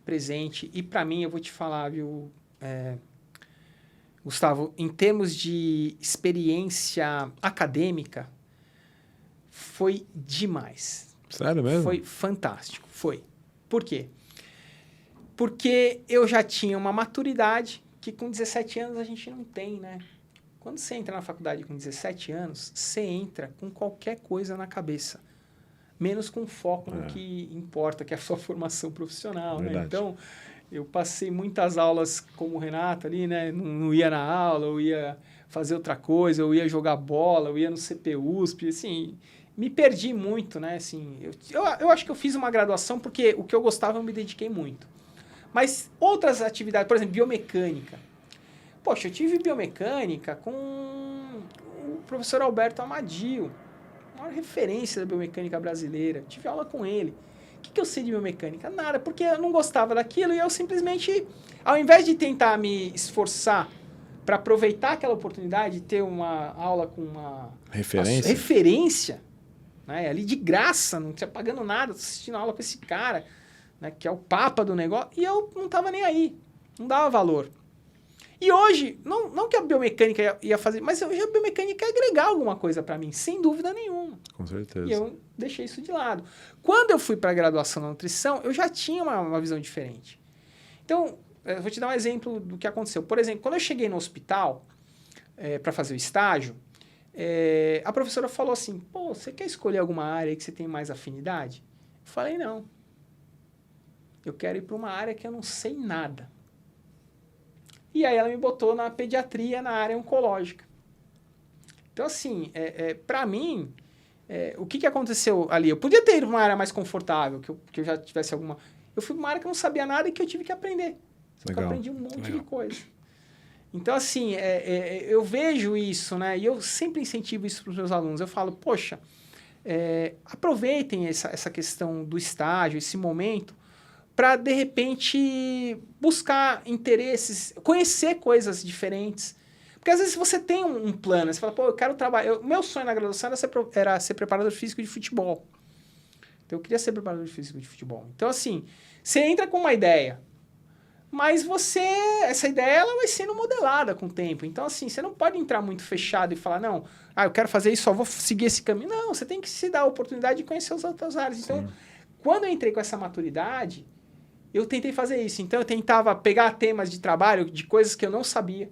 Speaker 3: presente. E para mim, eu vou te falar, viu, Gustavo, em termos de experiência acadêmica, foi demais.
Speaker 2: Sério mesmo?
Speaker 3: Foi fantástico, foi. Por quê? Porque eu já tinha uma maturidade que com 17 anos a gente não tem, né? Quando você entra na faculdade com 17 anos, você entra com qualquer coisa na cabeça, menos com foco no que importa, que é a sua formação profissional, né? Então, eu passei muitas aulas como o Renato ali, né? Não ia na aula, eu ia fazer outra coisa, eu ia jogar bola, eu ia no CPUSP, assim, me perdi muito, né? Assim, eu acho que eu fiz uma graduação porque o que eu gostava eu me dediquei muito. Mas outras atividades, por exemplo, biomecânica. Poxa, eu tive biomecânica com o professor Alberto Amadio, uma referência da biomecânica brasileira. Tive aula com ele. O que eu sei de biomecânica? Nada, porque eu não gostava daquilo e eu simplesmente, ao invés de tentar me esforçar para aproveitar aquela oportunidade de ter uma aula com uma referência, né, ali de graça, não tinha pagando nada, assistindo aula com esse cara, né, que é o papa do negócio, e eu não estava nem aí, não dava valor. E hoje, não que a biomecânica ia fazer, mas hoje a biomecânica ia agregar alguma coisa para mim, sem dúvida nenhuma.
Speaker 2: Com certeza.
Speaker 3: E eu deixei isso de lado. Quando eu fui para a graduação na nutrição, eu já tinha uma visão diferente. Então, eu vou te dar um exemplo do que aconteceu. Por exemplo, quando eu cheguei no hospital para fazer o estágio, a professora falou assim, pô, você quer escolher alguma área que você tem mais afinidade? Eu falei, não. Eu quero ir para uma área que eu não sei nada. E aí ela me botou na pediatria, na área oncológica. Então, assim, para mim, o que aconteceu ali? Eu podia ter ido para uma área mais confortável, que eu já tivesse alguma... Eu fui para uma área que eu não sabia nada e que eu tive que aprender. Eu aprendi um monte de coisa. Então, assim, eu vejo isso, né? E eu sempre incentivo isso para os meus alunos. Eu falo, poxa, aproveitem essa questão do estágio, esse momento, para, de repente, buscar interesses, conhecer coisas diferentes. Porque, às vezes, você tem um plano, você fala, pô, eu quero trabalhar... Meu sonho na graduação era ser preparador físico de futebol. Então, eu queria ser preparador físico de futebol. Então, assim, você entra com uma ideia, mas essa ideia ela vai sendo modelada com o tempo. Então, assim, você não pode entrar muito fechado e falar, não, eu quero fazer isso, só vou seguir esse caminho. Não, você tem que se dar a oportunidade de conhecer as outras áreas. Então, quando eu entrei com essa maturidade, eu tentei fazer isso. Então, eu tentava pegar temas de trabalho, de coisas que eu não sabia.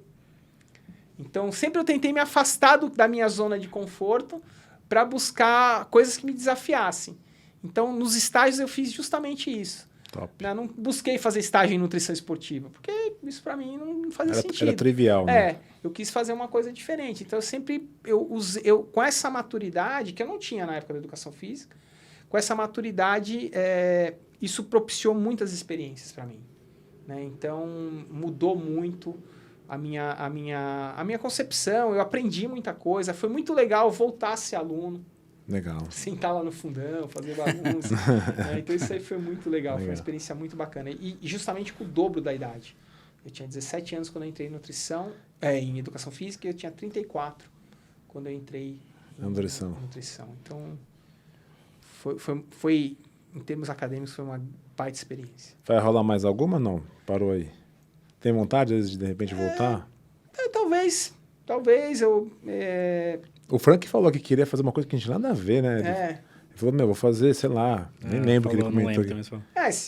Speaker 3: Então, sempre eu tentei me afastar da minha zona de conforto para buscar coisas que me desafiassem. Então, nos estágios eu fiz justamente isso.
Speaker 2: Top.
Speaker 3: Eu não busquei fazer estágio em nutrição esportiva, porque isso para mim não fazia sentido.
Speaker 2: Era trivial, né?
Speaker 3: Eu quis fazer uma coisa diferente. Então, com essa maturidade, que eu não tinha na época da educação física, com essa maturidade, isso propiciou muitas experiências para mim, né? Então, mudou muito a minha concepção, eu aprendi muita coisa, foi muito legal voltar a ser aluno.
Speaker 2: Legal.
Speaker 3: Sentar lá no fundão, fazer bagunça. Né? Então, isso aí foi muito legal, foi uma experiência muito bacana. E justamente com o dobro da idade. Eu tinha 17 anos quando eu entrei em nutrição, em educação física, e eu tinha 34 quando eu entrei em nutrição. Então, foi, em termos acadêmicos, foi uma baita experiência.
Speaker 2: Vai rolar mais alguma? Não? Parou aí. Tem vontade de repente voltar?
Speaker 3: Talvez eu...
Speaker 2: O Frank falou que queria fazer uma coisa que a gente nada a ver, né? Ele falou, vou fazer, sei lá, nem lembro o que ele comentou aqui.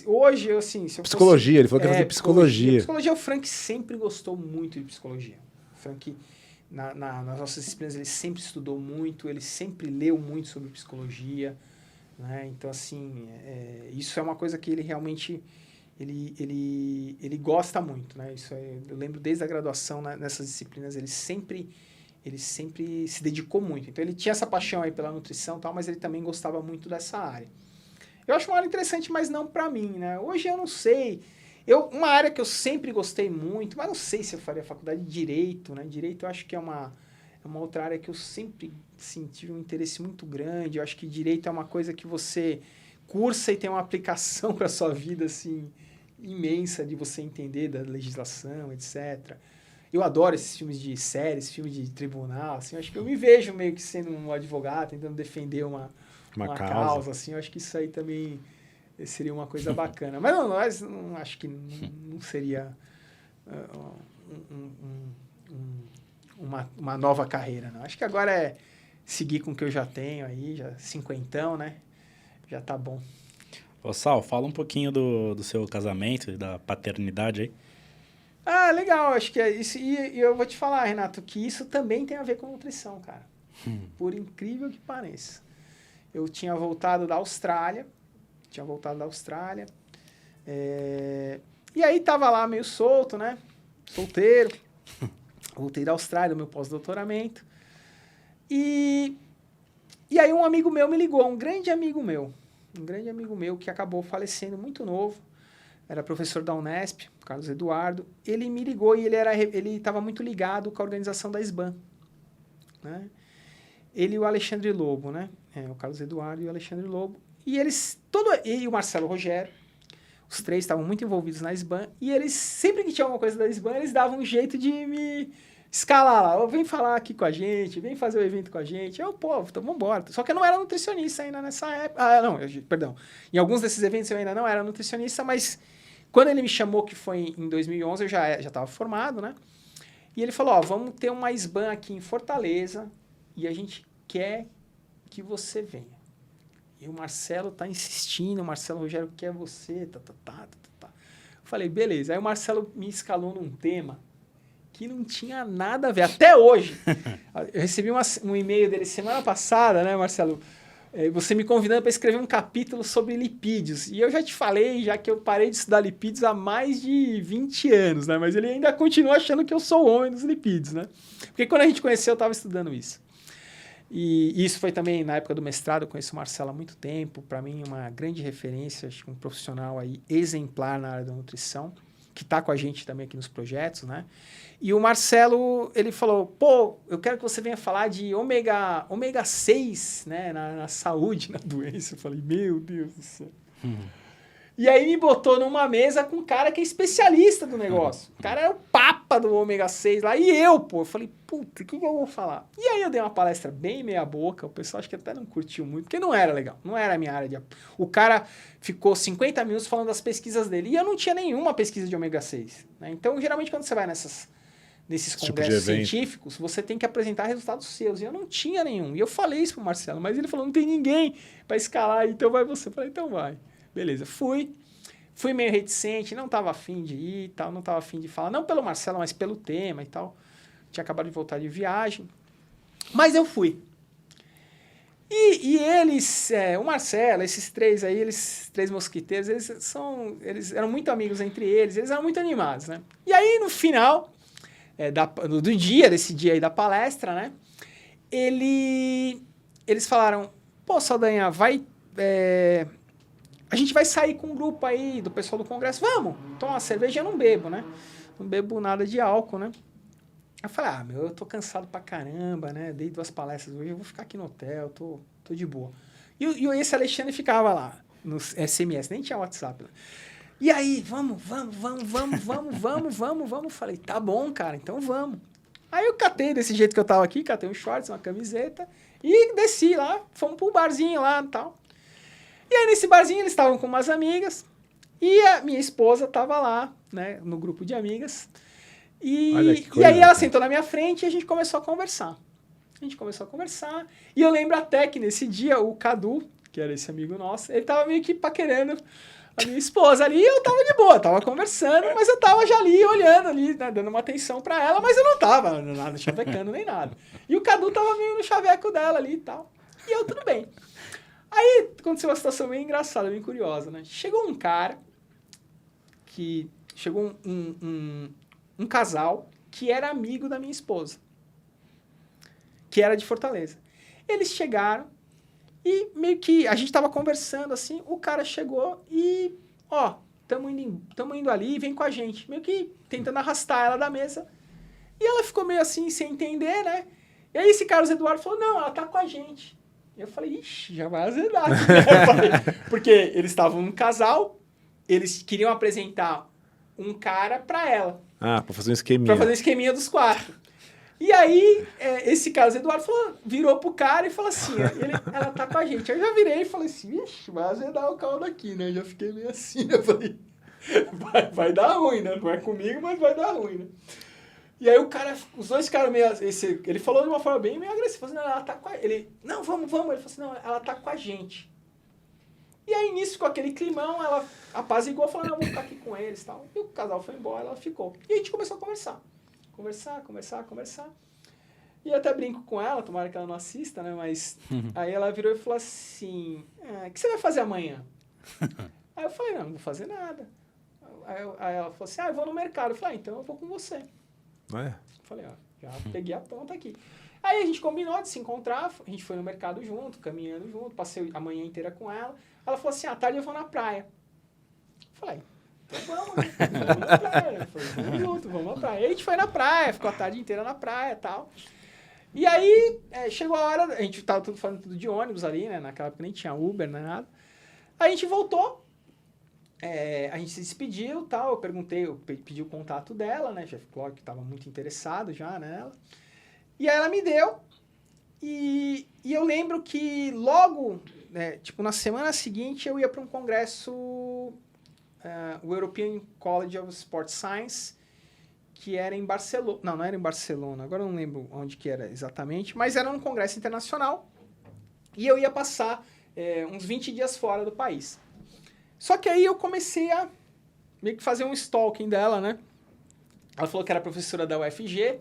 Speaker 3: Hoje, assim... Se eu
Speaker 2: psicologia, ele falou que ia fazer psicologia.
Speaker 3: Psicologia, o Frank sempre gostou muito de psicologia. O Frank, nas nossas disciplinas, ele sempre estudou muito, ele sempre leu muito sobre psicologia, né? Então, assim, isso é uma coisa que ele realmente... Ele gosta muito, né? Isso eu lembro desde a graduação, né, nessas disciplinas, ele sempre se dedicou muito. Então, ele tinha essa paixão aí pela nutrição e tal, mas ele também gostava muito dessa área. Eu acho uma área interessante, mas não para mim, né? Hoje eu não sei. Uma área que eu sempre gostei muito, mas não sei se eu faria faculdade de Direito, né? Direito eu acho que é uma outra área que eu sempre tive um interesse muito grande. Eu acho que Direito é uma coisa que você cursa e tem uma aplicação para a sua vida, assim, imensa de você entender da legislação, etc. Eu adoro esses filmes de séries, filmes de tribunal, assim, eu acho que eu me vejo meio que sendo um advogado, tentando defender uma causa, assim, eu acho que isso aí também seria uma coisa bacana. Mas não acho que não seria uma nova carreira, não. Acho que agora é seguir com o que eu já tenho aí, já 50, né? Já tá bom.
Speaker 1: Ô, Sal, fala um pouquinho do seu casamento e da paternidade aí.
Speaker 3: Ah, legal, acho que é isso. E eu vou te falar, Renato, que isso também tem a ver com nutrição, cara. Por incrível que pareça. Eu tinha voltado da Austrália. E aí tava lá meio solto, né? Solteiro. Voltei da Austrália, meu pós-doutoramento. E aí um amigo meu me ligou, um grande amigo meu que acabou falecendo muito novo. Era professor da Unesp, Carlos Eduardo. Ele me ligou e ele estava muito ligado com a organização da SBAN, né? Ele e o Alexandre Lobo, né? O Carlos Eduardo e o Alexandre Lobo. E ele e o Marcelo Rogério, os três estavam muito envolvidos na SBAN. E eles, sempre que tinha alguma coisa da SBAN, eles davam um jeito de me escalar lá. Vem falar aqui com a gente, vem fazer o evento com a gente. Então vamos embora. Só que eu não era nutricionista ainda nessa época. Perdão. Em alguns desses eventos eu ainda não era nutricionista, mas quando ele me chamou, que foi em 2011, eu já estava formado, né? E ele falou, vamos ter uma SBAN aqui em Fortaleza e a gente quer que você venha. E o Marcelo tá insistindo, o Marcelo Rogério quer você, Falei, beleza. Aí o Marcelo me escalou num tema que não tinha nada a ver, até hoje. Eu recebi um e-mail dele semana passada, né, Marcelo? Você me convidando para escrever um capítulo sobre lipídios. E eu já te falei, já que eu parei de estudar lipídios há mais de 20 anos, né? Mas ele ainda continua achando que eu sou o homem dos lipídios, né? Porque quando a gente conheceu, eu estava estudando isso. E isso foi também na época do mestrado, eu conheço o Marcelo há muito tempo. Para mim, uma grande referência, acho que um profissional aí exemplar na área da nutrição, que está com a gente também aqui nos projetos, né? E o Marcelo, ele falou, eu quero que você venha falar de ômega 6, né, na saúde, na doença. Eu falei, meu Deus do céu. E aí me botou numa mesa com um cara que é especialista do negócio. O cara é o papa do ômega 6 lá. E eu falei, puta, o que eu vou falar? E aí eu dei uma palestra bem meia boca. O pessoal acho que até não curtiu muito, porque não era legal. Não era a minha área de... O cara ficou 50 minutos falando das pesquisas dele. E eu não tinha nenhuma pesquisa de ômega 6. Né? Então, geralmente, quando você vai nesses congressos científicos, você tem que apresentar resultados seus. E eu não tinha nenhum. E eu falei isso pro Marcelo, mas ele falou, não tem ninguém para escalar, então vai você. Eu falei, então vai. Beleza, fui meio reticente, não estava afim de ir e tal, não estava afim de falar, não pelo Marcelo, mas pelo tema e tal. Tinha acabado de voltar de viagem. Mas eu fui. E eles, o Marcelo, esses três aí, três mosquiteiros, eles eram muito amigos entre eles eram muito animados, né? E aí, no final desse dia aí da palestra, né? Eles falaram, Saldanha, a gente vai sair com um grupo aí do pessoal do congresso. Vamos tomar uma cerveja. Eu não bebo, né? Não bebo nada de álcool, né? Eu falei, eu tô cansado pra caramba, né? Dei 2 palestras hoje, eu vou ficar aqui no hotel, tô de boa. E esse Alexandre ficava lá, no SMS, nem tinha WhatsApp. Né? E aí, vamos. Falei, tá bom, cara, então vamos. Aí eu catei desse jeito que eu tava aqui, catei um shorts, uma camiseta, e desci lá, fomos pro barzinho lá e tal. E aí, nesse barzinho, eles estavam com umas amigas e a minha esposa estava lá, né, no grupo de amigas. E aí, ela sentou na minha frente e a gente começou a conversar. E eu lembro até que nesse dia, o Cadu, que era esse amigo nosso, ele tava meio que paquerando a minha esposa ali, e eu tava de boa, tava conversando, mas eu tava já ali, olhando ali, né, dando uma atenção pra ela, mas eu não tava nada chavecando nem nada. E o Cadu tava meio no chaveco dela ali e tal. E eu, tudo bem. Aí aconteceu uma situação bem engraçada, bem curiosa, né? Chegou um cara chegou um casal que era amigo da minha esposa, que era de Fortaleza. Eles chegaram e meio que a gente tava conversando assim, o cara chegou e, ó, tamo indo ali, vem com a gente. Meio que tentando arrastar ela da mesa. E ela ficou meio assim, sem entender, né? E aí esse Carlos Eduardo falou, não, ela tá com a gente. E eu falei, ixi, já vai azedar aqui, né? Porque eles estavam num casal, eles queriam apresentar um cara pra ela.
Speaker 2: Ah, pra fazer um esqueminha.
Speaker 3: Pra fazer um esqueminha dos 4. E aí, esse Carlos Eduardo virou pro cara e falou assim, ela tá com a gente. Eu já virei e falei assim, ixi, vai azedar o caldo aqui, né? Eu já fiquei meio assim, né? Eu falei, vai dar ruim, né? Não é comigo, mas vai dar ruim, né? E aí o cara, os dois caras meio... ele falou de uma forma bem meio agressiva. Falou assim, não, ela tá com a... Ele, não, vamos. Ele falou assim, não, ela tá com a gente. E aí, nisso, com aquele climão, ela apaziguou, falou, não, vou ficar aqui com eles e tal. E o casal foi embora, ela ficou. E a gente começou a conversar. Conversar. E eu até brinco com ela, tomara que ela não assista, né? Mas aí ela virou e falou assim, o que você vai fazer amanhã? Aí eu falei, não vou fazer nada. Aí ela falou assim, eu vou no mercado. Eu falei, então eu vou com você.
Speaker 2: É.
Speaker 3: Falei, já peguei a ponta aqui. Aí a gente combinou de se encontrar, a gente foi no mercado junto, caminhando junto, passei a manhã inteira com ela. Ela falou assim, à tarde eu vou na praia. Falei, então vamos, né? Vamos na praia. Falei, vamos junto, vamos na praia. Aí a gente foi na praia, ficou a tarde inteira na praia e tal. E aí, chegou a hora, a gente tava fazendo tudo de ônibus ali, né? Naquela época nem tinha Uber, nem nada. Aí a gente voltou, a gente se despediu e tal, eu pedi o contato dela, né? Já ficou que tava muito interessado já nela. E aí ela me deu, e eu lembro que logo, tipo, na semana seguinte eu ia para um congresso, o European College of Sport Science, que era em Barcelona. Não era em Barcelona, agora eu não lembro onde que era exatamente, mas era um congresso internacional, e eu ia passar uns 20 dias fora do país. Só que aí eu comecei a meio que fazer um stalking dela, né? Ela falou que era professora da UFG,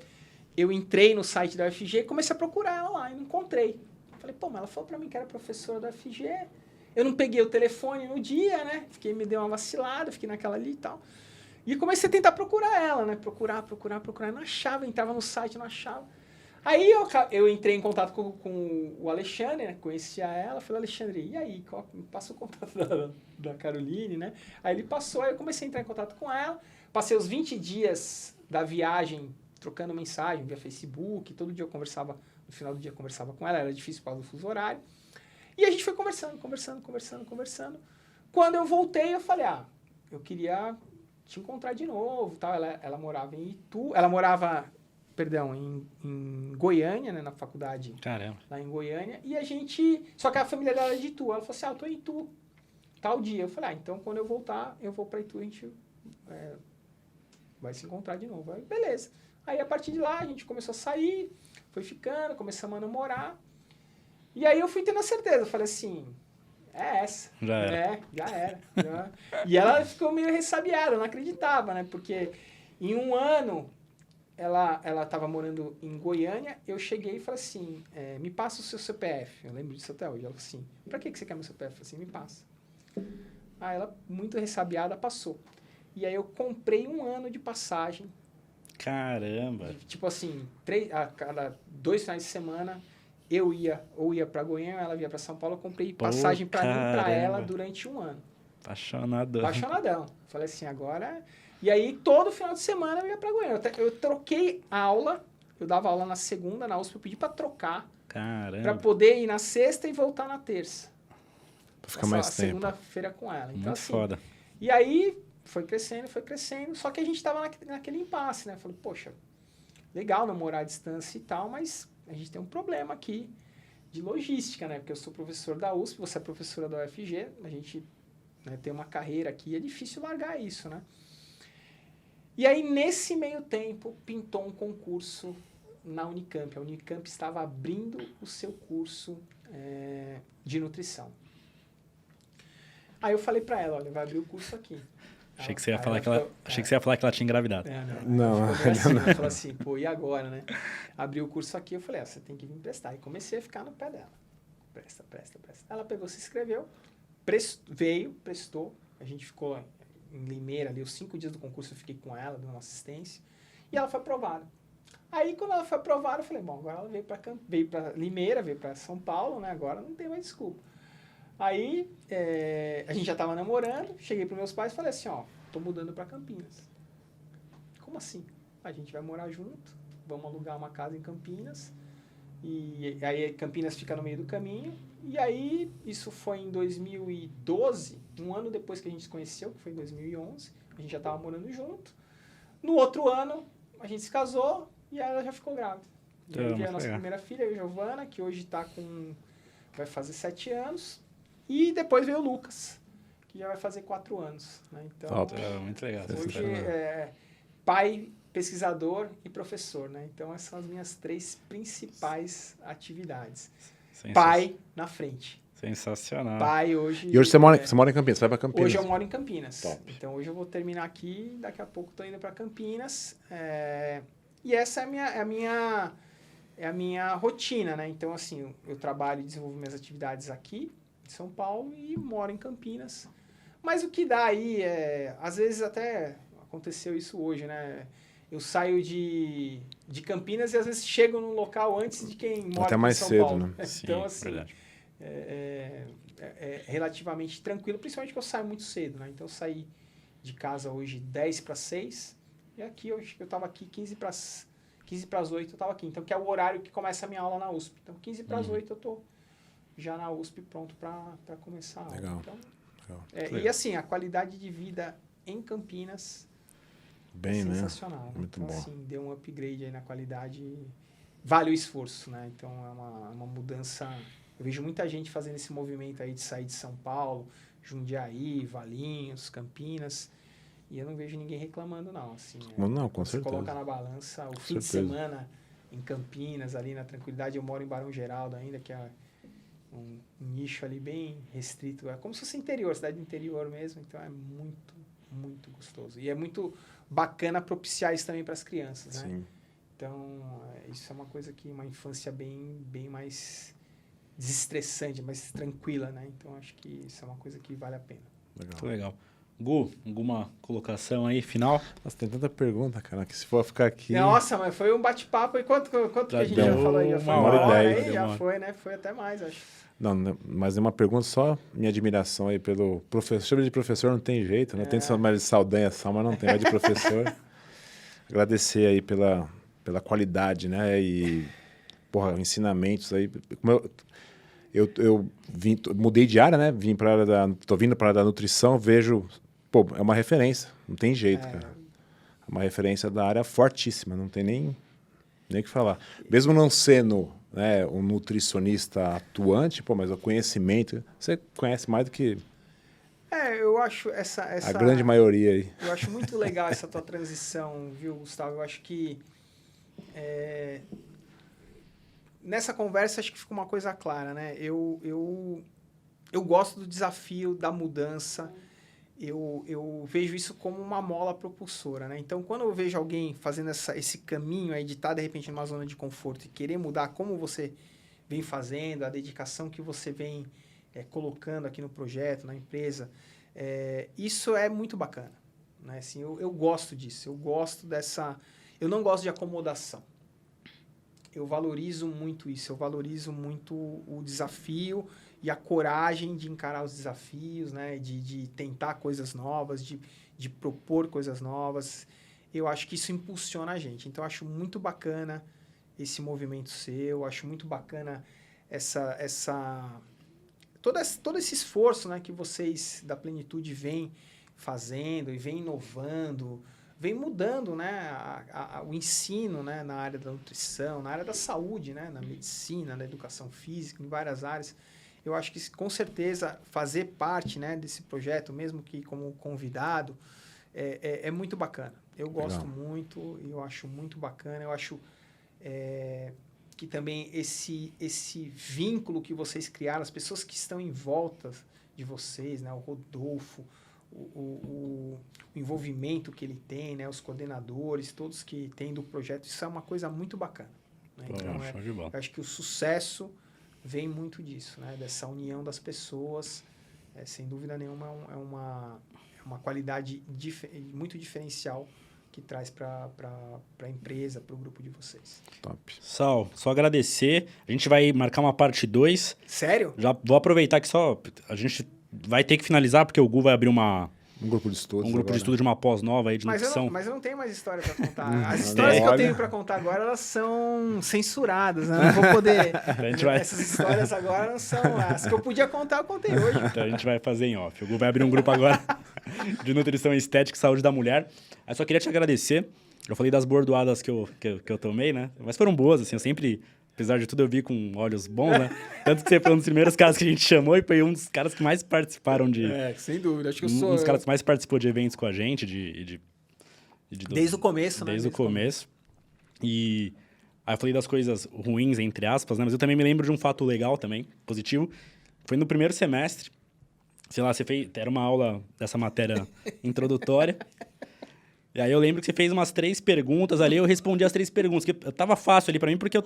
Speaker 3: eu entrei no site da UFG e comecei a procurar ela lá, e não encontrei. Falei, pô, mas ela falou pra mim que era professora da UFG, eu não peguei o telefone no dia, né? Me deu uma vacilada, fiquei naquela ali e tal. E comecei a tentar procurar ela, né? Procurar, não achava, entrava no site, não achava. Aí eu entrei em contato com o Alexandre, né? Conhecia ela, falei, Alexandre, e aí? Passa o contato da Caroline, né? Aí ele passou, aí eu comecei a entrar em contato com ela, passei os 20 dias da viagem trocando mensagem via Facebook, todo dia eu conversava, no final do dia eu conversava com ela, era difícil por causa do fuso horário. E a gente foi conversando. Quando eu voltei, eu falei, eu queria te encontrar de novo, tal. Ela morava em Itu, em Goiânia, né, na faculdade.
Speaker 1: Caramba.
Speaker 3: Lá em Goiânia, e só que a família dela era de Itu. Ela falou assim, eu tô em Itu, tal dia. Eu falei, então quando eu voltar, eu vou pra Itu, a gente vai se encontrar de novo. Aí, beleza. Aí, a partir de lá, a gente começou a sair, foi ficando, começamos a namorar. E aí, eu fui tendo a certeza. Eu falei assim, essa.
Speaker 1: Já era.
Speaker 3: Já era. E ela ficou meio ressabiada, não acreditava, né? Porque em um ano, ela estava morando em Goiânia, eu cheguei e falei assim, me passa o seu CPF. Eu lembro disso até hoje. Ela falou assim, pra que você quer meu CPF? Eu falei assim, me passa. Aí ela, muito ressabiada, passou. E aí, eu comprei um ano de passagem.
Speaker 1: Caramba!
Speaker 3: Tipo assim, a cada 2 finais de semana, eu ia para Goiânia, ela ia para São Paulo, eu comprei passagem para mim e para ela durante um ano.
Speaker 1: Apaixonadão.
Speaker 3: Falei assim, agora... E aí, todo final de semana eu ia para Goiânia. Eu troquei aula, eu dava aula na segunda, na USP, eu pedi para trocar.
Speaker 1: Caramba!
Speaker 3: Para poder ir na sexta e voltar na terça.
Speaker 2: Pra ficar mais tempo.
Speaker 3: Segunda-feira com ela. Então,
Speaker 1: Muito
Speaker 3: assim,
Speaker 1: foda.
Speaker 3: E aí... Foi crescendo, só que a gente estava naquele impasse, né? Falei, poxa, legal namorar à distância e tal, mas a gente tem um problema aqui de logística, né? Porque eu sou professor da USP, você é professora da UFG, a gente tem uma carreira aqui, é difícil largar isso, né? E aí, nesse meio tempo, pintou um concurso na Unicamp. A Unicamp estava abrindo o seu curso de nutrição. Aí eu falei para ela, olha, vai abrir o curso aqui.
Speaker 1: Achei que você ia falar que ela tinha engravidado.
Speaker 2: Não.
Speaker 3: Ela falou assim, pô, e agora, né? Abriu o curso aqui, eu falei, você tem que vir prestar. E comecei a ficar no pé dela. Presta. Ela pegou, se inscreveu, prestou. A gente ficou em Limeira ali, os 5 dias do concurso eu fiquei com ela, dando uma assistência. E ela foi aprovada. Aí, quando ela foi aprovada, eu falei, bom, agora ela veio para Limeira, veio para São Paulo, né? Agora não tem mais desculpa. Aí, a gente já estava namorando, cheguei para meus pais e falei assim, ó, tô mudando para Campinas. Como assim? A gente vai morar junto, vamos alugar uma casa em Campinas, e aí Campinas fica no meio do caminho, e aí isso foi em 2012, um ano depois que a gente se conheceu, que foi em 2011, a gente já estava morando junto. No outro ano, a gente se casou, e aí ela já ficou grávida. E aí veio a nossa primeira filha, a Giovana, que hoje vai fazer 7 anos. E depois veio o Lucas, que já vai fazer 4 anos. Né? Então,
Speaker 1: muito legal.
Speaker 3: Hoje pai, pesquisador e professor. Né? Então, essas são as minhas 3 principais atividades. Pai na frente.
Speaker 1: Sensacional.
Speaker 3: Pai hoje...
Speaker 2: E hoje você mora em Campinas, você vai para Campinas?
Speaker 3: Hoje eu moro em Campinas.
Speaker 2: Top.
Speaker 3: Então, hoje eu vou terminar aqui, daqui a pouco estou indo para Campinas. E essa é a minha rotina, né? Então, assim, eu trabalho e desenvolvo minhas atividades aqui em São Paulo e moro em Campinas. Mas o que dá aí às vezes até aconteceu isso hoje, né? Eu saio de Campinas e às vezes chego no local antes de quem mora
Speaker 2: até
Speaker 3: em
Speaker 2: mais
Speaker 3: São
Speaker 2: cedo,
Speaker 3: Paulo.
Speaker 2: né?
Speaker 3: Então,
Speaker 1: Sim,
Speaker 3: assim, é relativamente tranquilo, principalmente que eu saio muito cedo, né? Então, eu saí de casa hoje 10 para 6 e aqui eu estava aqui 15 para as 8 eu estava aqui. Então, que é o horário que começa a minha aula na USP. Então, 15 para as 8 eu estou já na USP pronto para começar a aula.
Speaker 2: Legal.
Speaker 3: Então,
Speaker 2: Legal.
Speaker 3: e assim, a qualidade de vida em Campinas é sensacional.
Speaker 2: Né? Muito
Speaker 3: então,
Speaker 2: bom.
Speaker 3: Assim, deu um upgrade aí na qualidade, vale o esforço, né? Então, é uma mudança... Eu vejo muita gente fazendo esse movimento aí de sair de São Paulo, Jundiaí, Valinhos, Campinas, e eu não vejo ninguém reclamando, não. Assim,
Speaker 2: Não, com certeza.
Speaker 3: Você coloca na balança o fim de semana em Campinas, ali na tranquilidade. Eu moro em Barão Geraldo ainda, que é um nicho ali bem restrito. É como se fosse interior, cidade do interior mesmo. Então, é muito, muito gostoso. E é muito bacana propiciar isso também para as crianças, né?
Speaker 2: Sim.
Speaker 3: Então, isso é uma coisa que uma infância bem mais desestressante, mais tranquila, né? Então, acho que isso é uma coisa que vale a pena.
Speaker 1: Muito legal. Gu, alguma colocação aí, final?
Speaker 2: Nossa, tem tanta pergunta, cara, que se for ficar aqui...
Speaker 3: Nossa, mas foi um bate-papo. E quanto que a gente já falou aí? Já foi
Speaker 2: 1h10.
Speaker 3: aí? Já foi, né? Foi até mais, acho.
Speaker 2: Não, mas é uma pergunta só, minha admiração aí pelo professor. Chama de professor, não tem jeito, né? Tem mais de Saldanha só, mas não tem mais de professor. Agradecer aí pela qualidade, né? E, ensinamentos aí. Eu mudei de área, né? Tô vindo para a área da nutrição, vejo... é uma referência, não tem jeito, cara. É uma referência da área fortíssima, não tem nem o que falar. Mesmo não sendo, né, um nutricionista atuante, mas o conhecimento... Você conhece mais do que...
Speaker 3: eu acho essa...
Speaker 2: A grande maioria aí.
Speaker 3: Eu acho muito legal essa tua transição, viu, Gustavo? Eu acho que... Nessa conversa, acho que ficou uma coisa clara, né? Eu gosto do desafio, da mudança. Eu vejo isso como uma mola propulsora, né? Então, quando eu vejo alguém fazendo esse caminho aí de estar, de repente, numa zona de conforto e querer mudar como você vem fazendo, a dedicação que você vem colocando aqui no projeto, na empresa, isso é muito bacana, né? Assim, eu gosto disso, eu gosto dessa... Eu não gosto de acomodação. Eu valorizo muito isso, eu valorizo muito o desafio e a coragem de encarar os desafios, né? De tentar coisas novas, de propor coisas novas. Eu acho que isso impulsiona a gente. Então, eu acho muito bacana esse movimento seu, acho muito bacana todo esse esforço, né, que vocês da Plenitude vêm fazendo e vêm inovando, vem mudando, né, o ensino, né, na área da nutrição, na área da saúde, né, na medicina, na educação física, em várias áreas. Eu acho que, com certeza, fazer parte, né, desse projeto, mesmo que como convidado, é muito bacana. Eu gosto muito, eu acho muito bacana. Eu acho que também esse vínculo que vocês criaram, as pessoas que estão em volta de vocês, né? O Rodolfo, o envolvimento que ele tem, né? Os coordenadores, todos que tem do projeto, isso é uma coisa muito bacana. Né? Então,
Speaker 1: Show de bola.
Speaker 3: eu acho que o sucesso vem muito disso, né? Dessa união das pessoas. Sem dúvida nenhuma, é uma qualidade muito diferencial que traz para a empresa, para o grupo de vocês.
Speaker 2: Top.
Speaker 1: Sal, só agradecer. A gente vai marcar uma parte 2.
Speaker 3: Sério?
Speaker 1: Já vou aproveitar que a gente vai ter que finalizar, porque o Gu vai abrir
Speaker 2: Um grupo de estudos.
Speaker 1: um grupo de
Speaker 2: agora.
Speaker 1: estudo de uma pós nova aí de
Speaker 3: Mas
Speaker 1: nutrição.
Speaker 3: eu não tenho mais história para contar. As histórias que eu tenho para contar agora, elas são censuradas, né? Não vou poder... Essas histórias agora não são... As que eu podia contar, eu contei hoje.
Speaker 1: Então a gente vai fazer em off. O Gu vai abrir um grupo agora de nutrição estética e saúde da mulher. Eu só queria te agradecer. Eu falei das bordoadas que eu tomei, né? Mas foram boas, assim. Eu sempre, apesar de tudo, eu vi com olhos bons, né? Tanto que você foi um dos primeiros caras que a gente chamou e foi um dos caras que mais participaram de...
Speaker 3: sem dúvida. Acho que
Speaker 1: Um dos caras que mais participou de eventos com a gente,
Speaker 3: Desde o começo, né?
Speaker 1: Desde o começo. E aí eu falei das coisas ruins, entre aspas, né? Mas eu também me lembro de um fato legal também, positivo. Foi no primeiro semestre. Sei lá, você fez... Era uma aula dessa matéria introdutória. E aí eu lembro que você fez umas 3 perguntas ali, eu respondi as 3 perguntas, que tava fácil ali pra mim, porque eu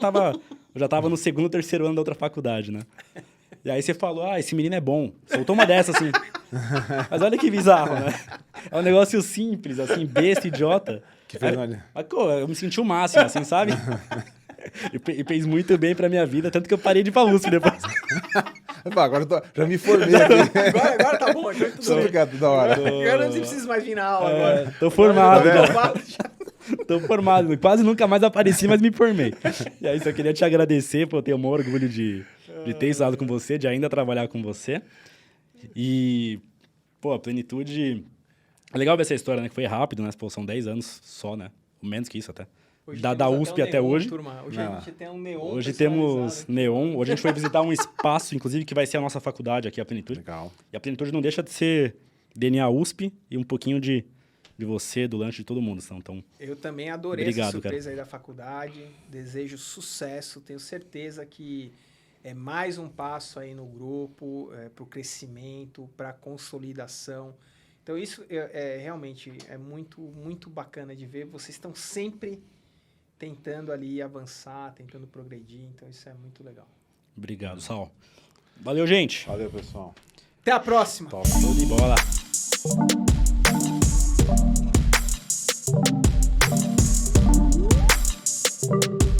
Speaker 1: já tava no 2º, 3º ano da outra faculdade, né? E aí você falou, esse menino é bom. Soltou uma dessa, assim. Mas olha que bizarro, né? É um negócio simples, assim, besta, idiota.
Speaker 2: Que fez, olha.
Speaker 1: Mas, eu me senti o máximo, assim, sabe? E fez muito bem pra minha vida, tanto que eu parei de ir pra USP depois.
Speaker 2: Agora já me formei aqui.
Speaker 3: Agora tá bom, agora tudo bem.
Speaker 2: Obrigado, da hora.
Speaker 3: Agora não preciso mais vir na aula agora.
Speaker 1: Tô formado,
Speaker 3: Agora eu
Speaker 1: já.
Speaker 3: falo, já.
Speaker 1: Tô formado. Quase nunca mais apareci, mas me formei. E aí, só queria te agradecer, pô, eu tenho o maior orgulho de ter estudado com você, de ainda trabalhar com você. E, pô, a Plenitude... É legal ver essa história, né? Que foi rápido, né? Pô, são 10 anos só, né? Menos que isso até.
Speaker 3: Hoje
Speaker 1: Da
Speaker 3: temos
Speaker 1: USP
Speaker 3: um
Speaker 1: até
Speaker 3: neon,
Speaker 1: hoje.
Speaker 3: Turma. Hoje a gente tem um neon.
Speaker 1: Hoje temos
Speaker 3: personalizado.
Speaker 1: neon. Hoje a gente foi visitar um espaço, inclusive, que vai ser a nossa faculdade aqui, a Plenitude.
Speaker 2: Legal.
Speaker 1: E a Plenitude não deixa de ser DNA USP e um pouquinho de você, do lanche de todo mundo. Então,
Speaker 3: Eu também adorei
Speaker 1: Obrigado,
Speaker 3: essa surpresa aí da faculdade. Desejo sucesso. Tenho certeza que é mais um passo aí no grupo, para o crescimento, para a consolidação. Então, isso realmente é muito, muito bacana de ver. Vocês estão sempre tentando ali avançar, tentando progredir. Então, isso é muito legal.
Speaker 1: obrigado, Sal. Valeu, gente.
Speaker 2: Valeu, pessoal.
Speaker 3: Até a próxima!
Speaker 2: Top.
Speaker 1: Show de bola.